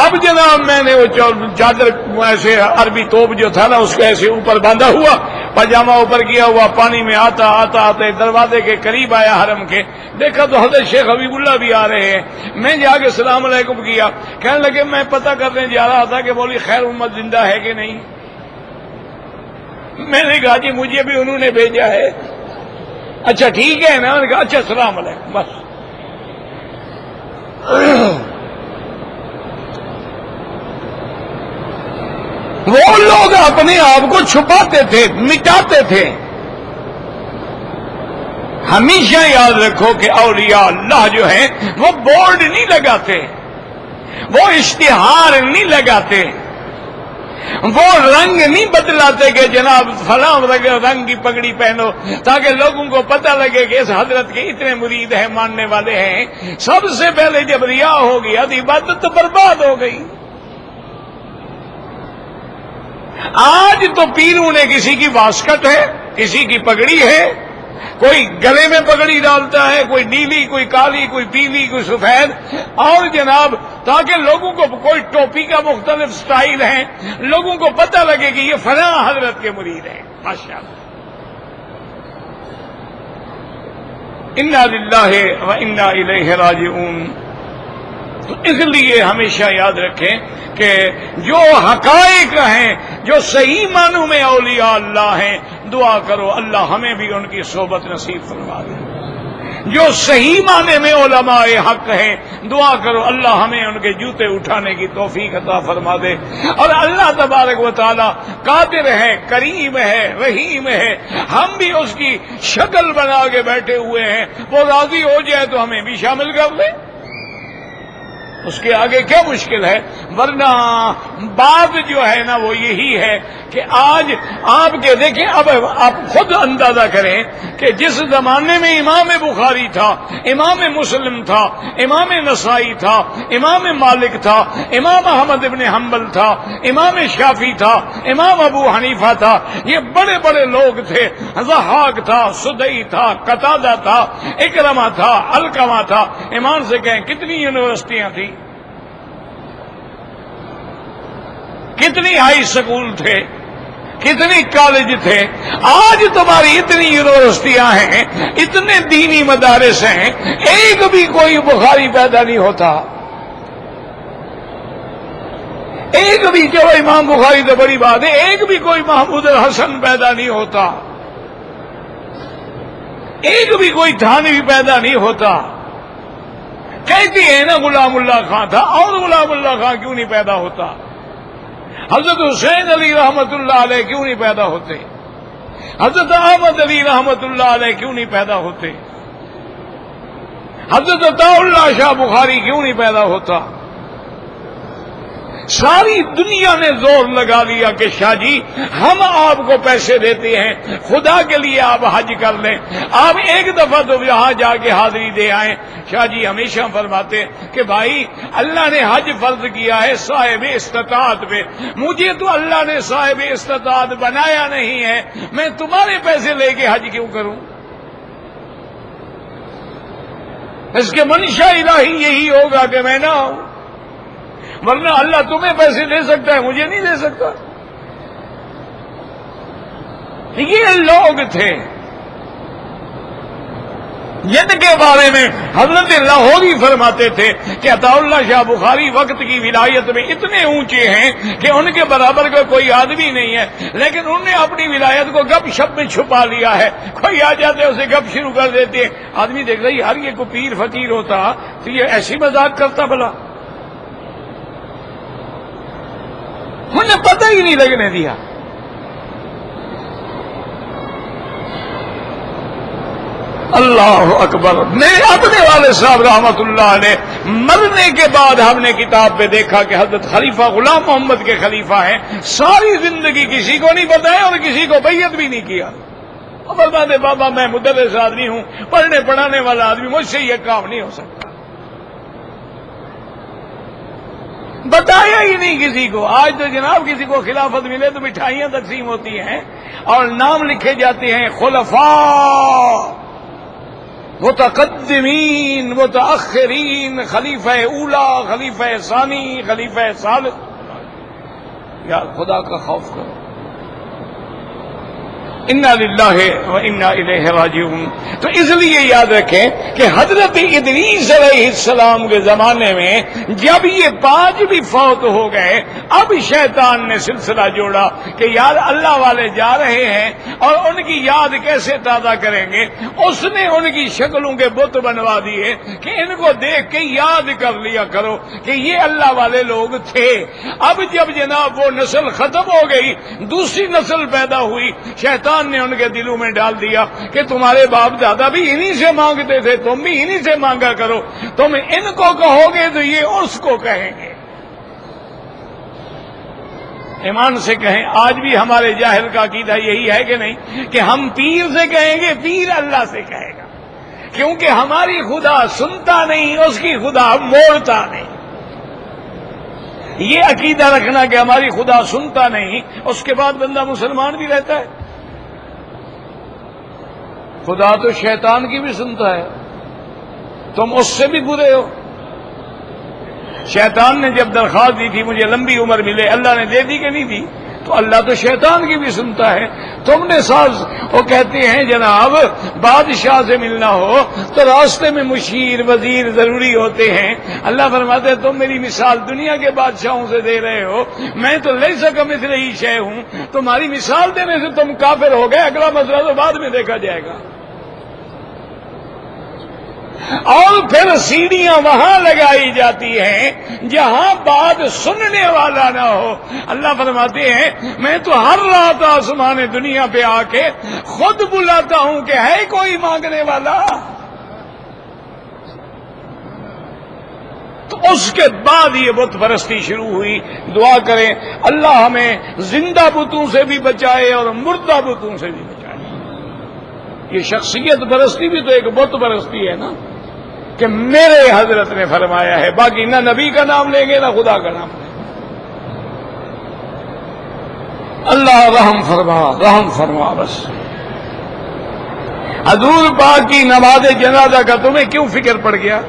اب جناب میں نے وہ چادر ایسے عربی توپ جو تھا نا اس کو ایسے اوپر باندھا ہوا، پاجامہ اوپر کیا ہوا، پانی میں آتا آتا آتے دروازے کے قریب آیا حرم کے، دیکھا تو حضرت شیخ حبیب اللہ بھی آ رہے ہیں۔ میں جا کے السلام علیکم کیا، کہنے لگے میں پتہ کرنے جا رہا تھا کہ بولی خیر امت زندہ ہے کہ نہیں۔ میں نے کہا جی مجھے بھی انہوں نے بھیجا ہے۔ اچھا ٹھیک ہے نا، کہا اچھا السلام علیکم، بس۔ وہ لوگ اپنے آپ کو چھپاتے تھے، مٹاتے تھے۔ ہمیشہ یاد رکھو کہ اولیاء اللہ جو ہیں وہ بورڈ نہیں لگاتے، وہ اشتہار نہیں لگاتے، وہ رنگ نہیں بدلاتے کہ جناب فلاں رنگ کی پگڑی پہنو تاکہ لوگوں کو پتہ لگے کہ اس حضرت کے اتنے مرید ہیں، ماننے والے ہیں۔ سب سے پہلے جب ریا ہو گیا تو عبادت تو برباد ہو گئی۔ آج تو پیروں نے کسی کی واسکٹ ہے، کسی کی پگڑی ہے، کوئی گلے میں پگڑی ڈالتا ہے، کوئی نیلی، کوئی کالی، کوئی پیلی، کوئی سفید، اور جناب تاکہ لوگوں کو کوئی ٹوپی کا مختلف سٹائل ہے، لوگوں کو پتہ لگے کہ یہ فلاں حضرت کے مرید ہیں۔ ماشاءاللہ، انا للہ و انا الیہ راجعون۔ تو اس لیے ہمیشہ یاد رکھیں کہ جو حقائق ہیں، جو صحیح معنوں میں اولیاء اللہ ہیں، دعا کرو اللہ ہمیں بھی ان کی صحبت نصیب فرما دے۔ جو صحیح معنی میں علماء حق ہیں، دعا کرو اللہ ہمیں ان کے جوتے اٹھانے کی توفیق عطا فرما دے۔ اور اللہ تبارک و تعالی قادر ہے، کریم ہے، رحیم ہے، ہم بھی اس کی شکل بنا کے بیٹھے ہوئے ہیں، وہ راضی ہو جائے تو ہمیں بھی شامل کر لے، اس کے آگے کیا مشکل ہے؟ ورنہ بات جو ہے نا وہ یہی ہے کہ آج آپ کے دیکھیں، اب آپ خود اندازہ کریں کہ جس زمانے میں امام بخاری تھا، امام مسلم تھا، امام نسائی تھا، امام مالک تھا، امام احمد ابن حنبل تھا، امام شافعی تھا، امام ابو حنیفہ تھا، یہ بڑے بڑے لوگ تھے، ضحاک تھا، سدئی تھا، قتادہ تھا، اکرمہ تھا، علقمہ تھا، ایمان سے کہیں کتنی یونیورسٹیاں تھیں، کتنی ہائی سکول تھے، کتنی کالج تھے۔ آج تمہاری اتنی یونیورسٹیاں ہیں، اتنے دینی مدارس ہیں، ایک بھی کوئی بخاری پیدا نہیں ہوتا، ایک بھی، چلو امام بخاری تو بڑی بات ہے، ایک بھی کوئی محمود الحسن پیدا نہیں ہوتا، ایک بھی کوئی تھانوی پیدا نہیں ہوتا۔ کہتی ہے نا غلام اللہ خان تھا، اور غلام اللہ خان کیوں نہیں پیدا ہوتا؟ حضرت حسین علی رحمت اللہ علیہ کیوں نہیں پیدا ہوتے؟ حضرت احمد علی رحمت اللہ علیہ کیوں نہیں پیدا ہوتے؟ حضرت عطا اللہ شاہ بخاری کیوں نہیں پیدا ہوتا؟ ساری دنیا نے زور لگا لیا کہ شاہ جی ہم آپ کو پیسے دیتے ہیں، خدا کے لیے آپ حج کر لیں، آپ ایک دفعہ تو یہاں جا کے حاضری دے آئیں۔ شاہ جی ہمیشہ فرماتے کہ بھائی اللہ نے حج فرض کیا ہے صاحب استطاعت پہ، مجھے تو اللہ نے صاحب استطاعت بنایا نہیں ہے، میں تمہارے پیسے لے کے حج کیوں کروں؟ اس کے منشا الہی یہی ہوگا کہ میں نہ ہوں، ورنہ اللہ تمہیں پیسے دے سکتا ہے، مجھے نہیں دے سکتا۔ یہ لوگ تھے جن کے بارے میں حضرت لاہوری فرماتے تھے کہ عطا اللہ شاہ بخاری وقت کی ولایت میں اتنے اونچے ہیں کہ ان کے برابر کا کوئی آدمی نہیں ہے، لیکن انہوں نے اپنی ولایت کو گپ شپ میں چھپا لیا ہے، کوئی آ جاتے اسے گپ شروع کر دیتے ہیں، آدمی دیکھ رہا یار یہ کوئی پیر فقیر ہوتا تو یہ ایسی مذاق کرتا بھلا، انہیں پتہ ہی نہیں لگنے دیا۔ اللہ اکبر۔ میرے اپنے والد صاحب رحمت اللہ علیہ مرنے کے بعد ہم نے کتاب پہ دیکھا کہ حضرت خلیفہ غلام محمد کے خلیفہ ہیں، ساری زندگی کسی کو نہیں بتایا اور کسی کو بیعت بھی نہیں کیا۔ فرماتے بابا میں مدرس آدمی ہوں، پڑھنے پڑھانے والا آدمی، مجھ سے یہ کام نہیں ہو سکتا، بتایا ہی نہیں کسی کو۔ آج تو جناب کسی کو خلافت ملے تو مٹھائیاں تقسیم ہوتی ہیں اور نام لکھے جاتے ہیں خلفاء، متقدمین، متاخرین، خلیفہ اولا، خلیفہ ثانی، خلیفہ ثالث۔ یا خدا کا خوف کرو، انا للہ و انا الیہ راجعون۔ تو اس لیے یاد رکھیں کہ حضرت ادریس علیہ السلام کے زمانے میں جب یہ 5 بھی فوت ہو گئے، اب شیطان نے سلسلہ جوڑا کہ یار اللہ والے جا رہے ہیں اور ان کی یاد کیسے تازہ کریں گے، اس نے ان کی شکلوں کے بت بنوا دیے کہ ان کو دیکھ کے یاد کر لیا کرو کہ یہ اللہ والے لوگ تھے۔ اب جب جناب وہ نسل ختم ہو گئی، دوسری نسل پیدا ہوئی، شیطان نے ان کے دلوں میں ڈال دیا کہ تمہارے باپ دادا بھی انہی سے مانگتے تھے، تم بھی انہی سے مانگا کرو، تم ان کو کہو گے تو یہ اس کو کہیں گے۔ ایمان سے کہیں آج بھی ہمارے جاہل کا عقیدہ یہی ہے کہ نہیں کہ ہم پیر سے کہیں گے، پیر اللہ سے کہے گا، کیونکہ ہماری خدا سنتا نہیں، اس کی خدا موڑتا نہیں۔ یہ عقیدہ رکھنا کہ ہماری خدا سنتا نہیں، اس کے بعد بندہ مسلمان بھی رہتا ہے۔ خدا تو شیطان کی بھی سنتا ہے، تم اس سے بھی برے ہو۔ شیطان نے جب درخواست دی تھی مجھے لمبی عمر ملے، اللہ نے دے دی کہ نہیں دی؟ تو اللہ تو شیطان کی بھی سنتا ہے۔ تم نے ساز وہ کہتے ہیں جناب بادشاہ سے ملنا ہو تو راستے میں مشیر وزیر ضروری ہوتے ہیں، اللہ فرماتے ہیں تم میری مثال دنیا کے بادشاہوں سے دے رہے ہو، میں تو لیس کمثلہ شیء ہوں، تمہاری مثال دینے سے تم کافر ہو گئے، اگلا مسئلہ تو بعد میں دیکھا جائے گا۔ اور پھر سیڑھیاں وہاں لگائی جاتی ہیں جہاں بات سننے والا نہ ہو۔ اللہ فرماتے ہیں میں تو ہر رات آسمان دنیا پہ آ کے خود بلاتا ہوں کہ ہے کوئی مانگنے والا۔ تو اس کے بعد یہ بت پرستی شروع ہوئی. دعا کریں اللہ ہمیں زندہ بتوں سے بھی بچائے اور مردہ بتوں سے بھی بچائے. یہ شخصیت پرستی بھی تو ایک بت پرستی ہے نا، کہ میرے حضرت نے فرمایا ہے، باقی نہ نبی کا نام لیں گے نہ خدا کا نام لیں گے. اللہ رحم فرما بس. حضور پاک کی نماز جنازہ کا تمہیں کیوں فکر پڑ گیا؟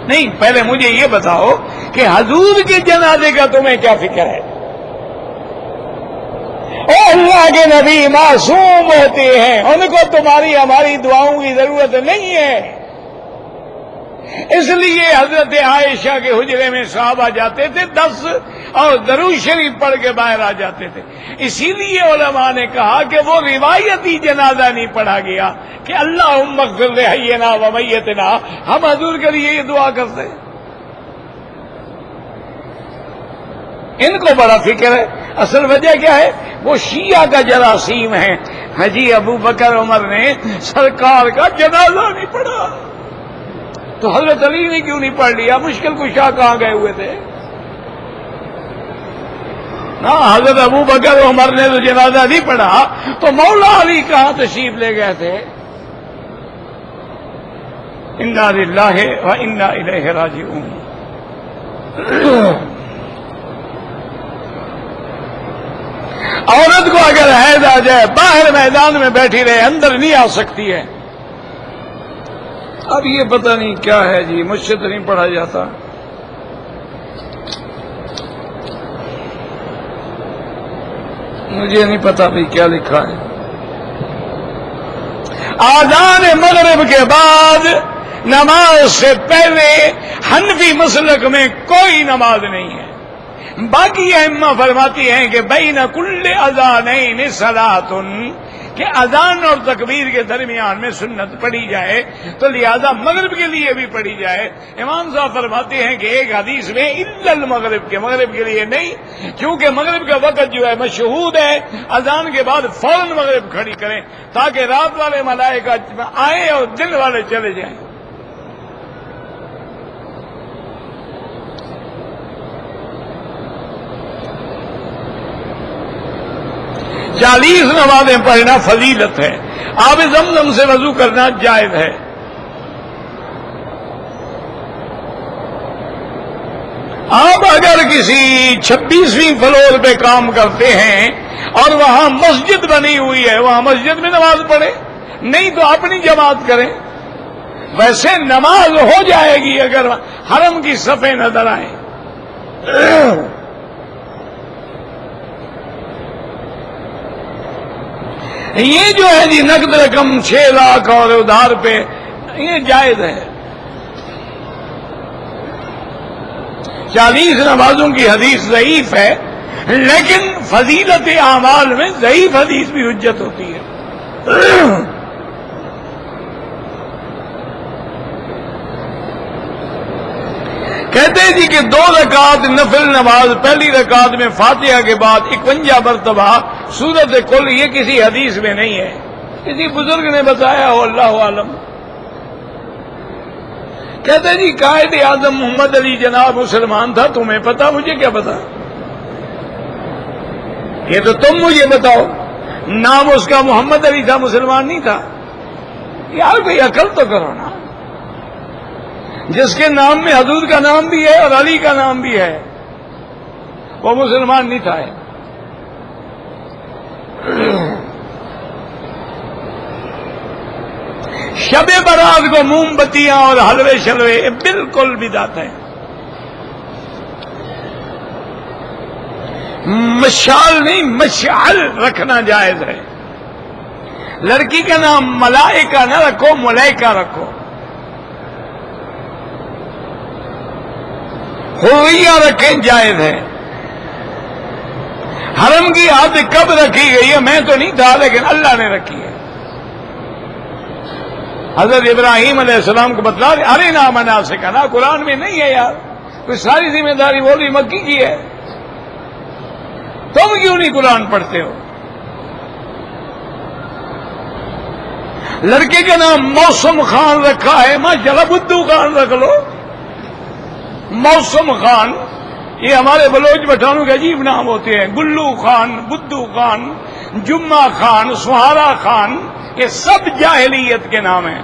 نہیں، پہلے مجھے یہ بتاؤ کہ حضور کے جنازے کا تمہیں کیا فکر ہے؟ اے اللہ کے نبی معصوم ہوتے ہیں، ان کو تمہاری ہماری دعاؤں کی ضرورت نہیں ہے. اس لیے حضرت عائشہ کے حجرے میں صحابہ جاتے تھے 10 اور درود شریف پڑھ کے باہر آ جاتے تھے. اسی لیے علماء نے کہا کہ وہ روایتی جنازہ نہیں پڑھا گیا کہ اللہم اغفر لحینا و میتنا. ہم حضور کے لیے یہ دعا کرتے ہیں. ان کو بڑا فکر ہے. اصل وجہ کیا ہے؟ وہ شیعہ کا جراثیم ہے. حجی ابو بکر عمر نے سرکار کا جنازہ نہیں پڑھا تو حضرت علی نے کیوں نہیں پڑھ لیا؟ مشکل کشا کہاں گئے ہوئے تھے؟ نا حضرت ابو بکر عمر نے تو جنازہ نہیں پڑھا تو مولا علی کہاں تشریف لے گئے تھے؟ انا للہ و انا الیہ راجعون. عورت کو اگر حیض آ جائے باہر میدان میں بیٹھی رہے، اندر نہیں آ سکتی ہے. اب یہ پتہ نہیں کیا ہے جی، مجھ سے تو نہیں پڑھا جاتا. مجھے نہیں پتا بھی کیا لکھا ہے. آذان مغرب کے بعد نماز سے پہلے حنفی مسلک میں کوئی نماز نہیں ہے. باقی ائمہ فرماتی ہیں کہ بین کل اذانین صلاۃ، کہ اذان اور تکبیر کے درمیان میں سنت پڑھی جائے تو لہذا مغرب کے لیے بھی پڑھی جائے. امام صاحب فرماتے ہیں کہ ایک حدیث میں الا المغرب، کے مغرب کے لیے نہیں، کیونکہ مغرب کا وقت جو ہے مشہود ہے. اذان کے بعد فوراً مغرب کھڑی کریں تاکہ رات والے ملائکہ آئیں اور دن والے چلے جائیں. چالیس نمازیں پڑھنا فضیلت ہے. آب زمزم سے وضو کرنا جائز ہے. آپ اگر کسی 26ویں فلور پہ کام کرتے ہیں اور وہاں مسجد بنی ہوئی ہے، وہاں مسجد میں نماز پڑھیں، نہیں تو اپنی جماعت کریں. ویسے نماز ہو جائے گی اگر حرم کی صفیں نظر آئیں. یہ جو ہے جی نقد رقم 6 لاکھ اور ادھار پہ یہ جائز ہے. 40 نمازوں کی حدیث ضعیف ہے، لیکن فضیلت اعمال میں ضعیف حدیث بھی حجت ہوتی ہے. کہتے ہیں جی کہ 2 رکعت نفل نماز، پہلی رکعت میں فاتحہ کے بعد 51 مرتبہ سورۃ کل، یہ کسی حدیث میں نہیں ہے، کسی بزرگ نے بتایا ہو، اللہ عالم. کہتے ہیں جی قائد اعظم محمد علی جناب مسلمان تھا، تمہیں پتا، مجھے کیا پتا؟ یہ تو تم مجھے بتاؤ. نام اس کا محمد علی تھا، مسلمان نہیں تھا. یار کوئی عقل تو کرو نا. جس کے نام میں حضور کا نام بھی ہے اور علی کا نام بھی ہے، وہ مسلمان نہیں تھا. شب برات کو موم بتیاں اور حلوے شلوے بالکل بدعت ہے. مشال نہیں، مشعل رکھنا جائز ہے. لڑکی کا نام ملائکہ نہ رکھو، ملائکہ رکھو. حوریہ رکھیں جائز ہے. حرم کی حد کب رکھی گئی ہے؟ میں تو نہیں تھا، لیکن اللہ نے رکھی ہے. حضرت ابراہیم علیہ السلام کو بتلا ارے نا مناسک نا، قرآن میں نہیں ہے یار. کوئی ساری ذمہ داری مولوی مکی کی ہے. تم کیوں نہیں قرآن پڑھتے ہو؟ لڑکے کا نام موسم خان رکھا ہے، ماشاءاللہ بدھو خان رکھ لو. موسم خان، یہ ہمارے بلوچ پٹھانوں کے عجیب نام ہوتے ہیں، گلو خان، بدو خان، جمعہ خان، سہارا خان، یہ سب جاہلیت کے نام ہیں،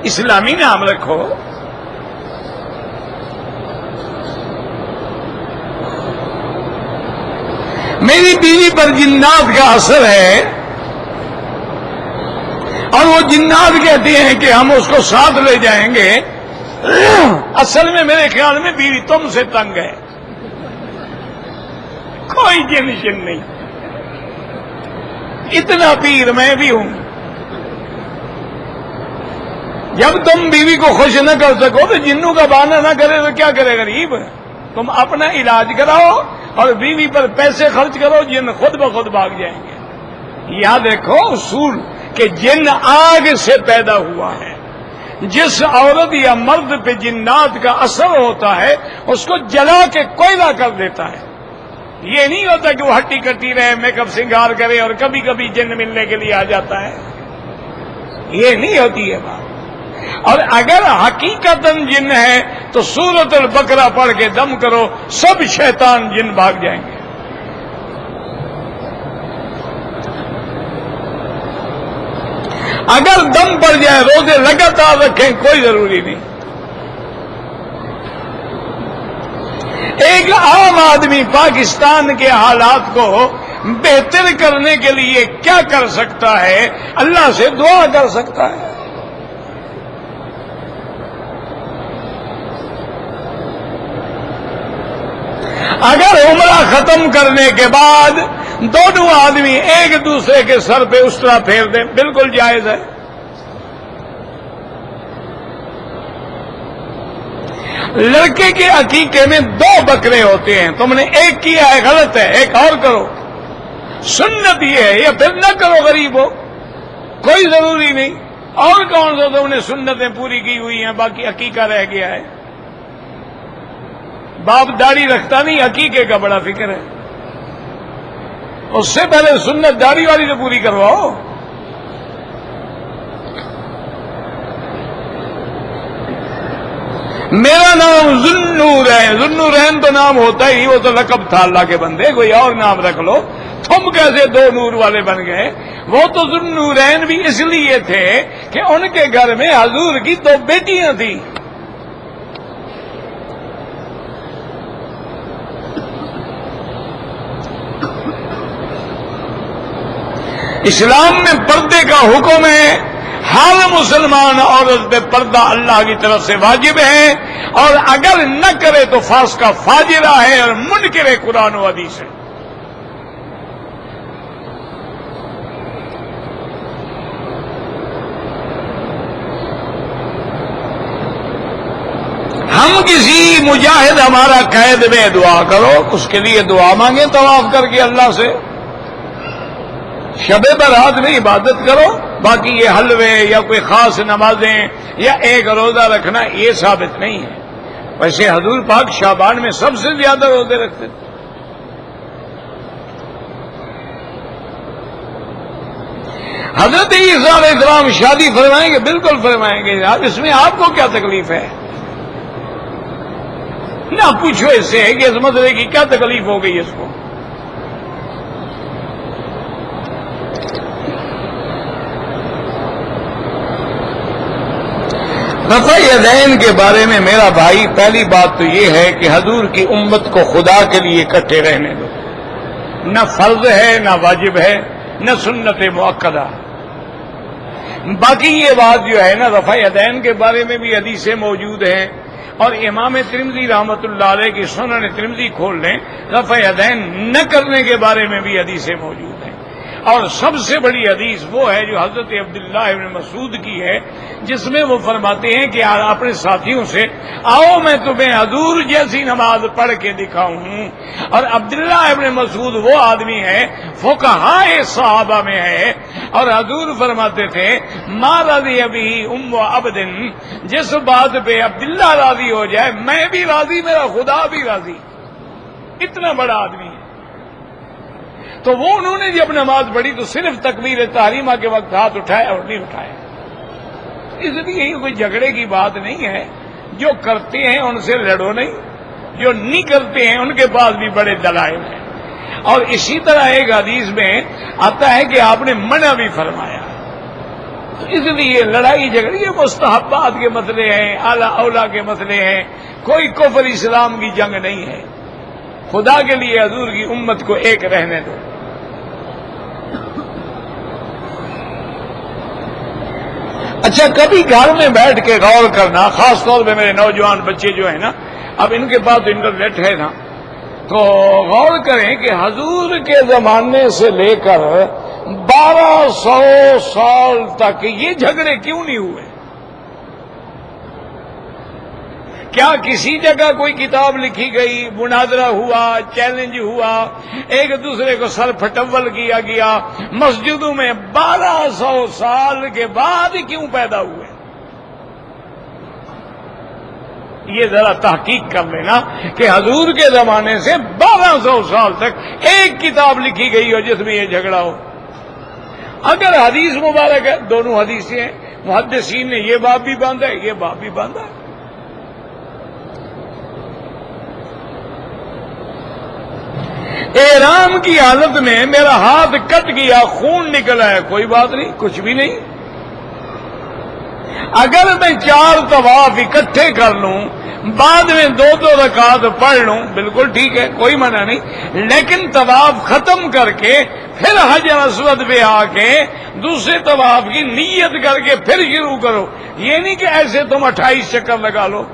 اسلامی نام رکھو۔ میری بیوی پر جنات کا اثر ہے، اور وہ جنات کہتے ہیں کہ ہم اس کو ساتھ لے جائیں گے، اصل میں میرے خیال میں بیوی تم سے تنگ ہے، کوئی جن شن نہیں، اتنا پیر میں بھی ہوں۔ جب تم بیوی کو خوش نہ کر سکو تو جنوں کا بہانہ نہ کرے تو کیا کرے غریب؟ تم اپنا علاج کراؤ اور بیوی پر پیسے خرچ کرو، جن خود بخود بھاگ جائیں گے۔ یاد رکھو اصول کہ جن آگ سے پیدا ہوا ہے، جس عورت یا مرد پہ جنات کا اثر ہوتا ہے اس کو جلا کے کوئلہ کر دیتا ہے۔ یہ نہیں ہوتا کہ وہ ہٹی کٹی رہے، میک اپ سنگار کرے اور کبھی کبھی جن ملنے کے لیے آ جاتا ہے، یہ نہیں ہوتی ہے بات۔ اور اگر حقیقتاً جن ہے تو سورۃ البقرہ پڑھ کے دم کرو، سب شیطان جن بھاگ جائیں گے۔ اگر دم پڑ جائے روزے لگاتار رکھیں، کوئی ضروری نہیں۔ ایک عام آدمی پاکستان کے حالات کو بہتر کرنے کے لیے کیا کر سکتا ہے؟ اللہ سے دعا کر سکتا ہے۔ اگر عمرہ ختم کرنے کے بعد دونوں آدمی ایک دوسرے کے سر پہ اسٹرا پھیر دیں، بالکل جائز ہے۔ لڑکے کے عقیقے میں 2 بکرے ہوتے ہیں، تم نے ایک کیا ہے غلط ہے، ایک اور کرو۔ سنت یہ ہے، یا پھر نہ کرو، غریب ہو کوئی ضروری نہیں۔ اور کون سا تم نے سنتیں پوری کی ہوئی ہیں، باقی عقیقہ رہ گیا ہے۔ باپ داڑھی رکھتا نہیں، عقیقے کا بڑا فکر ہے، اس سے پہلے سنت داڑھی والی تو پوری کرواؤ۔ میرا نام ذوالنورین، ذوالنورین تو نام ہوتا ہی، وہ تو لقب تھا اللہ کے بندے، کوئی اور نام رکھ لو۔ تم کیسے 2 نور والے بن گئے؟ وہ تو ذوالنورین بھی اس لیے تھے کہ ان کے گھر میں حضور کی 2 بیٹیاں تھیں۔ اسلام میں پردے کا حکم ہے، ہر مسلمان عورت پہ پردہ اللہ کی طرف سے واجب ہے، اور اگر نہ کرے تو فاسقہ فاجرہ ہے اور منکر قرآن و حدیث ہے۔ ہم کسی مجاہد ہمارا قید میں دعا کرو، اس کے لیے دعا مانگیں طواف کر کے اللہ سے، شب برات میں عبادت کرو، باقی یہ حلوے یا کوئی خاص نمازیں یا ایک روزہ رکھنا یہ ثابت نہیں ہے۔ ویسے حضور پاک شعبان میں سب سے زیادہ روزے رکھتے تھے۔ حضرت عیسیٰ علیہ السلام شادی فرمائیں گے؟ بالکل فرمائیں گے جناب، اس میں آپ کو کیا تکلیف ہے؟ نہ پوچھو اس سے کہ اس مسئلے کی کیا تکلیف ہو گئی اس کو۔ رفع یدین کے بارے میں میرا بھائی، پہلی بات تو یہ ہے کہ حضور کی امت کو خدا کے لیے اکٹھے رہنے دو، نہ فرض ہے نہ واجب ہے نہ سنت مؤکدہ۔ باقی یہ بات جو ہے نا، رفع یدین کے بارے میں بھی حدیثیں موجود ہیں، اور امام ترمذی رحمۃ اللہ علیہ کی سنن ترمذی کھول لیں، رفع یدین نہ کرنے کے بارے میں بھی حدیثیں موجود ہیں۔ اور سب سے بڑی حدیث وہ ہے جو حضرت عبداللہ ابن مسعود کی ہے، جس میں وہ فرماتے ہیں کہ اپنے ساتھیوں سے، آؤ میں تمہیں حضور جیسی نماز پڑھ کے دکھاؤں۔ اور عبداللہ ابن مسعود وہ آدمی ہے فقہائے صحابہ میں ہے، اور حضور فرماتے تھے ما رضی ابھی ام عبد، جس بات پہ عبداللہ راضی ہو جائے میں بھی راضی، میرا خدا بھی راضی۔ اتنا بڑا آدمی ہے۔ تو وہ انہوں نے جب نماز پڑھی تو صرف تکبیر تحریمہ کے وقت ہاتھ اٹھائے اور نہیں اٹھائے۔ اس لیے یہ کوئی جھگڑے کی بات نہیں ہے، جو کرتے ہیں ان سے لڑو نہیں، جو نہیں کرتے ہیں ان کے پاس بھی بڑے دلائل ہیں۔ اور اسی طرح ایک حدیث میں آتا ہے کہ آپ نے منع بھی فرمایا، تو اس لیے لڑائی جھگڑی یہ مستحبات کے مسئلے ہیں، اعلیٰ اولیٰ کے مسئلے ہیں، کوئی کفر اسلام کی جنگ نہیں ہے۔ خدا کے لیے حضور کی امت کو ایک رہنے دو۔ اچھا، کبھی گھر میں بیٹھ کے غور کرنا، خاص طور پہ میرے نوجوان بچے جو ہیں نا، اب ان کے پاس انٹرنیٹ ہے نا، تو غور کریں کہ حضور کے زمانے سے لے کر 1200 سال تک یہ جھگڑے کیوں نہیں ہوئے؟ کیا کسی جگہ کوئی کتاب لکھی گئی، مناظرہ ہوا، چیلنج ہوا، ایک دوسرے کو سر پھٹول کیا گیا؟ مسجدوں میں 1200 سال کے بعد کیوں پیدا ہوئے؟ یہ ذرا تحقیق کر لینا کہ حضور کے زمانے سے 1200 سال تک ایک کتاب لکھی گئی ہو جس میں یہ جھگڑا ہو۔ اگر حدیث مبارک ہے، دونوں حدیثیں ہیں، محدثین نے یہ باب بھی باندھا ہے، یہ باب بھی باندھا ہے۔ احرام کی حالت میں میرا ہاتھ کٹ گیا، خون نکلا ہے، کوئی بات نہیں، کچھ بھی نہیں۔ اگر میں 4 طواف اکٹھے کر لوں، بعد میں 2 رکعت پڑھ لوں، بالکل ٹھیک ہے، کوئی منع نہیں، لیکن طواف ختم کر کے پھر حجر اسود پہ آ کے دوسرے طواف کی نیت کر کے پھر شروع کرو۔ یہ نہیں کہ ایسے تم 28 چکر لگا لو۔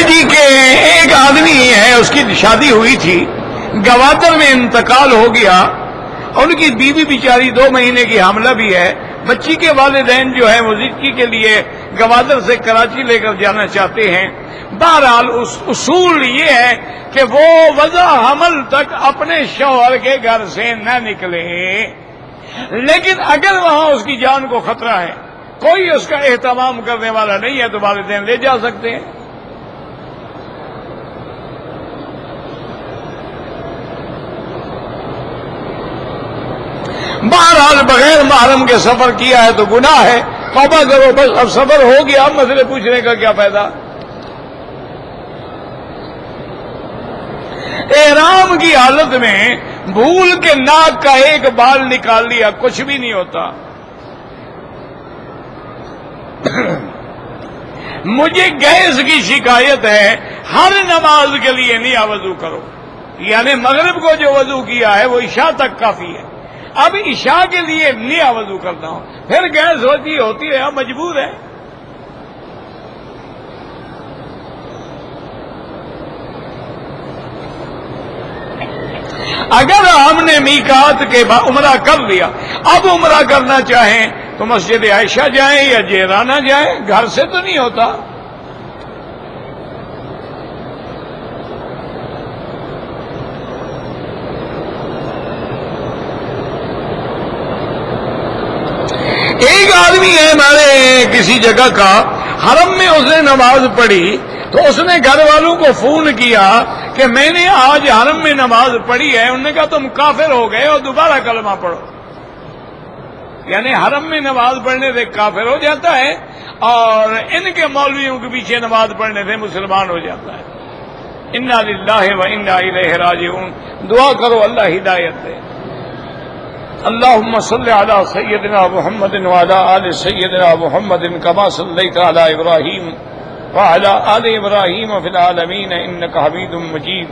جی کہ ایک آدمی ہے، اس کی شادی ہوئی تھی، گوادر میں انتقال ہو گیا، ان کی بیوی بیچاری 2 مہینے کی حاملہ بھی ہے، بچی کے والدین جو ہیں وہ زندگی کے لیے گوادر سے کراچی لے کر جانا چاہتے ہیں۔ بہرحال اصول یہ ہے کہ وہ وضع حمل تک اپنے شوہر کے گھر سے نہ نکلے، لیکن اگر وہاں اس کی جان کو خطرہ ہے، کوئی اس کا اہتمام کرنے والا نہیں ہے، تو والدین لے جا سکتے ہیں۔ بہرحال بغیر محرم کے سفر کیا ہے تو گناہ ہے، توبہ کرو بس، اب سفر ہو گیا، اب مسئلے پوچھنے کا کیا فائدہ؟ احرام کی حالت میں بھول کے ناک کا ایک بال نکال لیا، کچھ بھی نہیں ہوتا۔ مجھے گیس کی شکایت ہے، ہر نماز کے لیے نیا وضو کرو، یعنی مغرب کو جو وضو کیا ہے وہ عشاء تک کافی ہے، اب عشاء کے لیے نیا وضو کرنا ہو، پھر گیس ہوتی ہے، اب مجبور ہے۔ اگر ہم نے میقات کے بعد عمرہ کر لیا، اب عمرہ کرنا چاہیں تو مسجد عائشہ جائیں یا جیرانہ جائیں، گھر سے تو نہیں ہوتا۔ ایک آدمی ہے ہمارے کسی جگہ کا، حرم میں اس نے نماز پڑھی تو اس نے گھر والوں کو فون کیا کہ میں نے آج حرم میں نماز پڑھی ہے، انہوں نے کہا تم کافر ہو گئے اور دوبارہ کلمہ پڑھو، یعنی حرم میں نماز پڑھنے سے کافر ہو جاتا ہے اور ان کے مولویوں کے پیچھے نماز پڑھنے سے مسلمان ہو جاتا ہے۔ انا للہ و انا الیہ راجعون، دعا کرو اللہ ہدایت دے۔ اللهم صل على سيدنا محمد وعلى آل سيدنا محمد كما صليت على إبراهيم وعلى آل إبراهيم في العالمين إنك حميد مجيد۔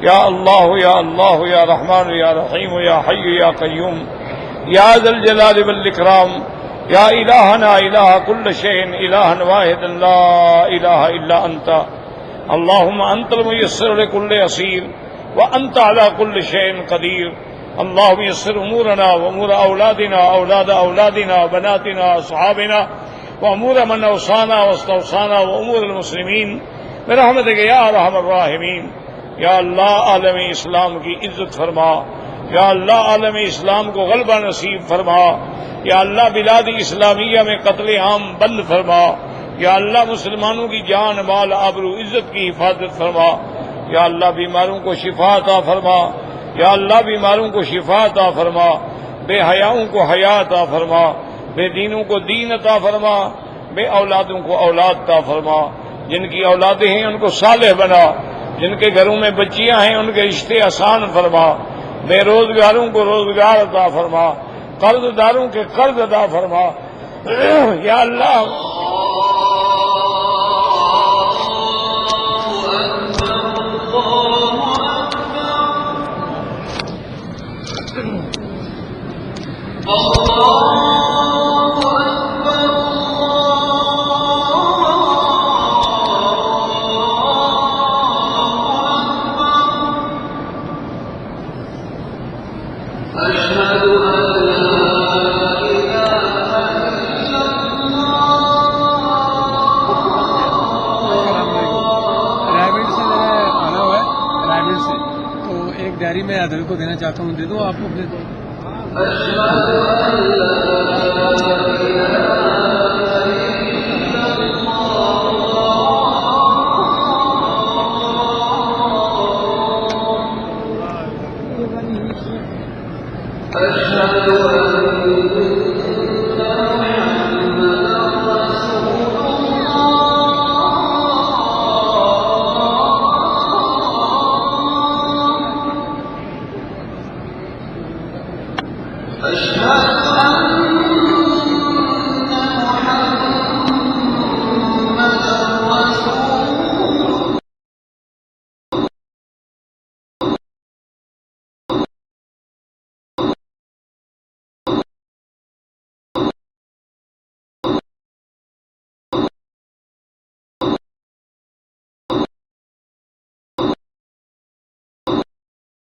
يا الله يا الله يا رحمن يا رحيم يا حي يا قيوم يا ذا الجلال والإكرام يا إلهنا إله كل شيء إلها واحدا لا إله إلا أنت، اللهم أنت الميسر لكل يسير وأنت على كل شيء قدير۔ اللهم يسر امورنا وامور اولادنا اولاد اولادنا وبناتنا اصحابنا وامور من اوصانا واستوصانا وامور المسلمين برحمتك يا ارحم الراحمين۔ یا اللہ عالم اسلام کی عزت فرما، یا اللہ عالم اسلام کو غلبہ نصیب فرما، یا اللہ بلاد اسلامیہ میں قتل عام بند فرما، یا اللہ مسلمانوں کی جان مال آبرو عزت کی حفاظت فرما، یا اللہ بیماروں کو شفا عطا فرما، یا اللہ بیماروں کو شفا عطا فرما، بے حیاؤں کو حیا عطا فرما، بے دینوں کو دین عطا فرما، بے اولادوں کو اولاد عطا فرما، جن کی اولادیں ہیں ان کو صالح بنا، جن کے گھروں میں بچیاں ہیں ان کے رشتے آسان فرما، بے روزگاروں کو روزگار عطا فرما، قرض داروں کے قرض ادا فرما، یا اللہ ڈائری میں عدل کو دینا چاہتا ہوں، دے دو آپ کو.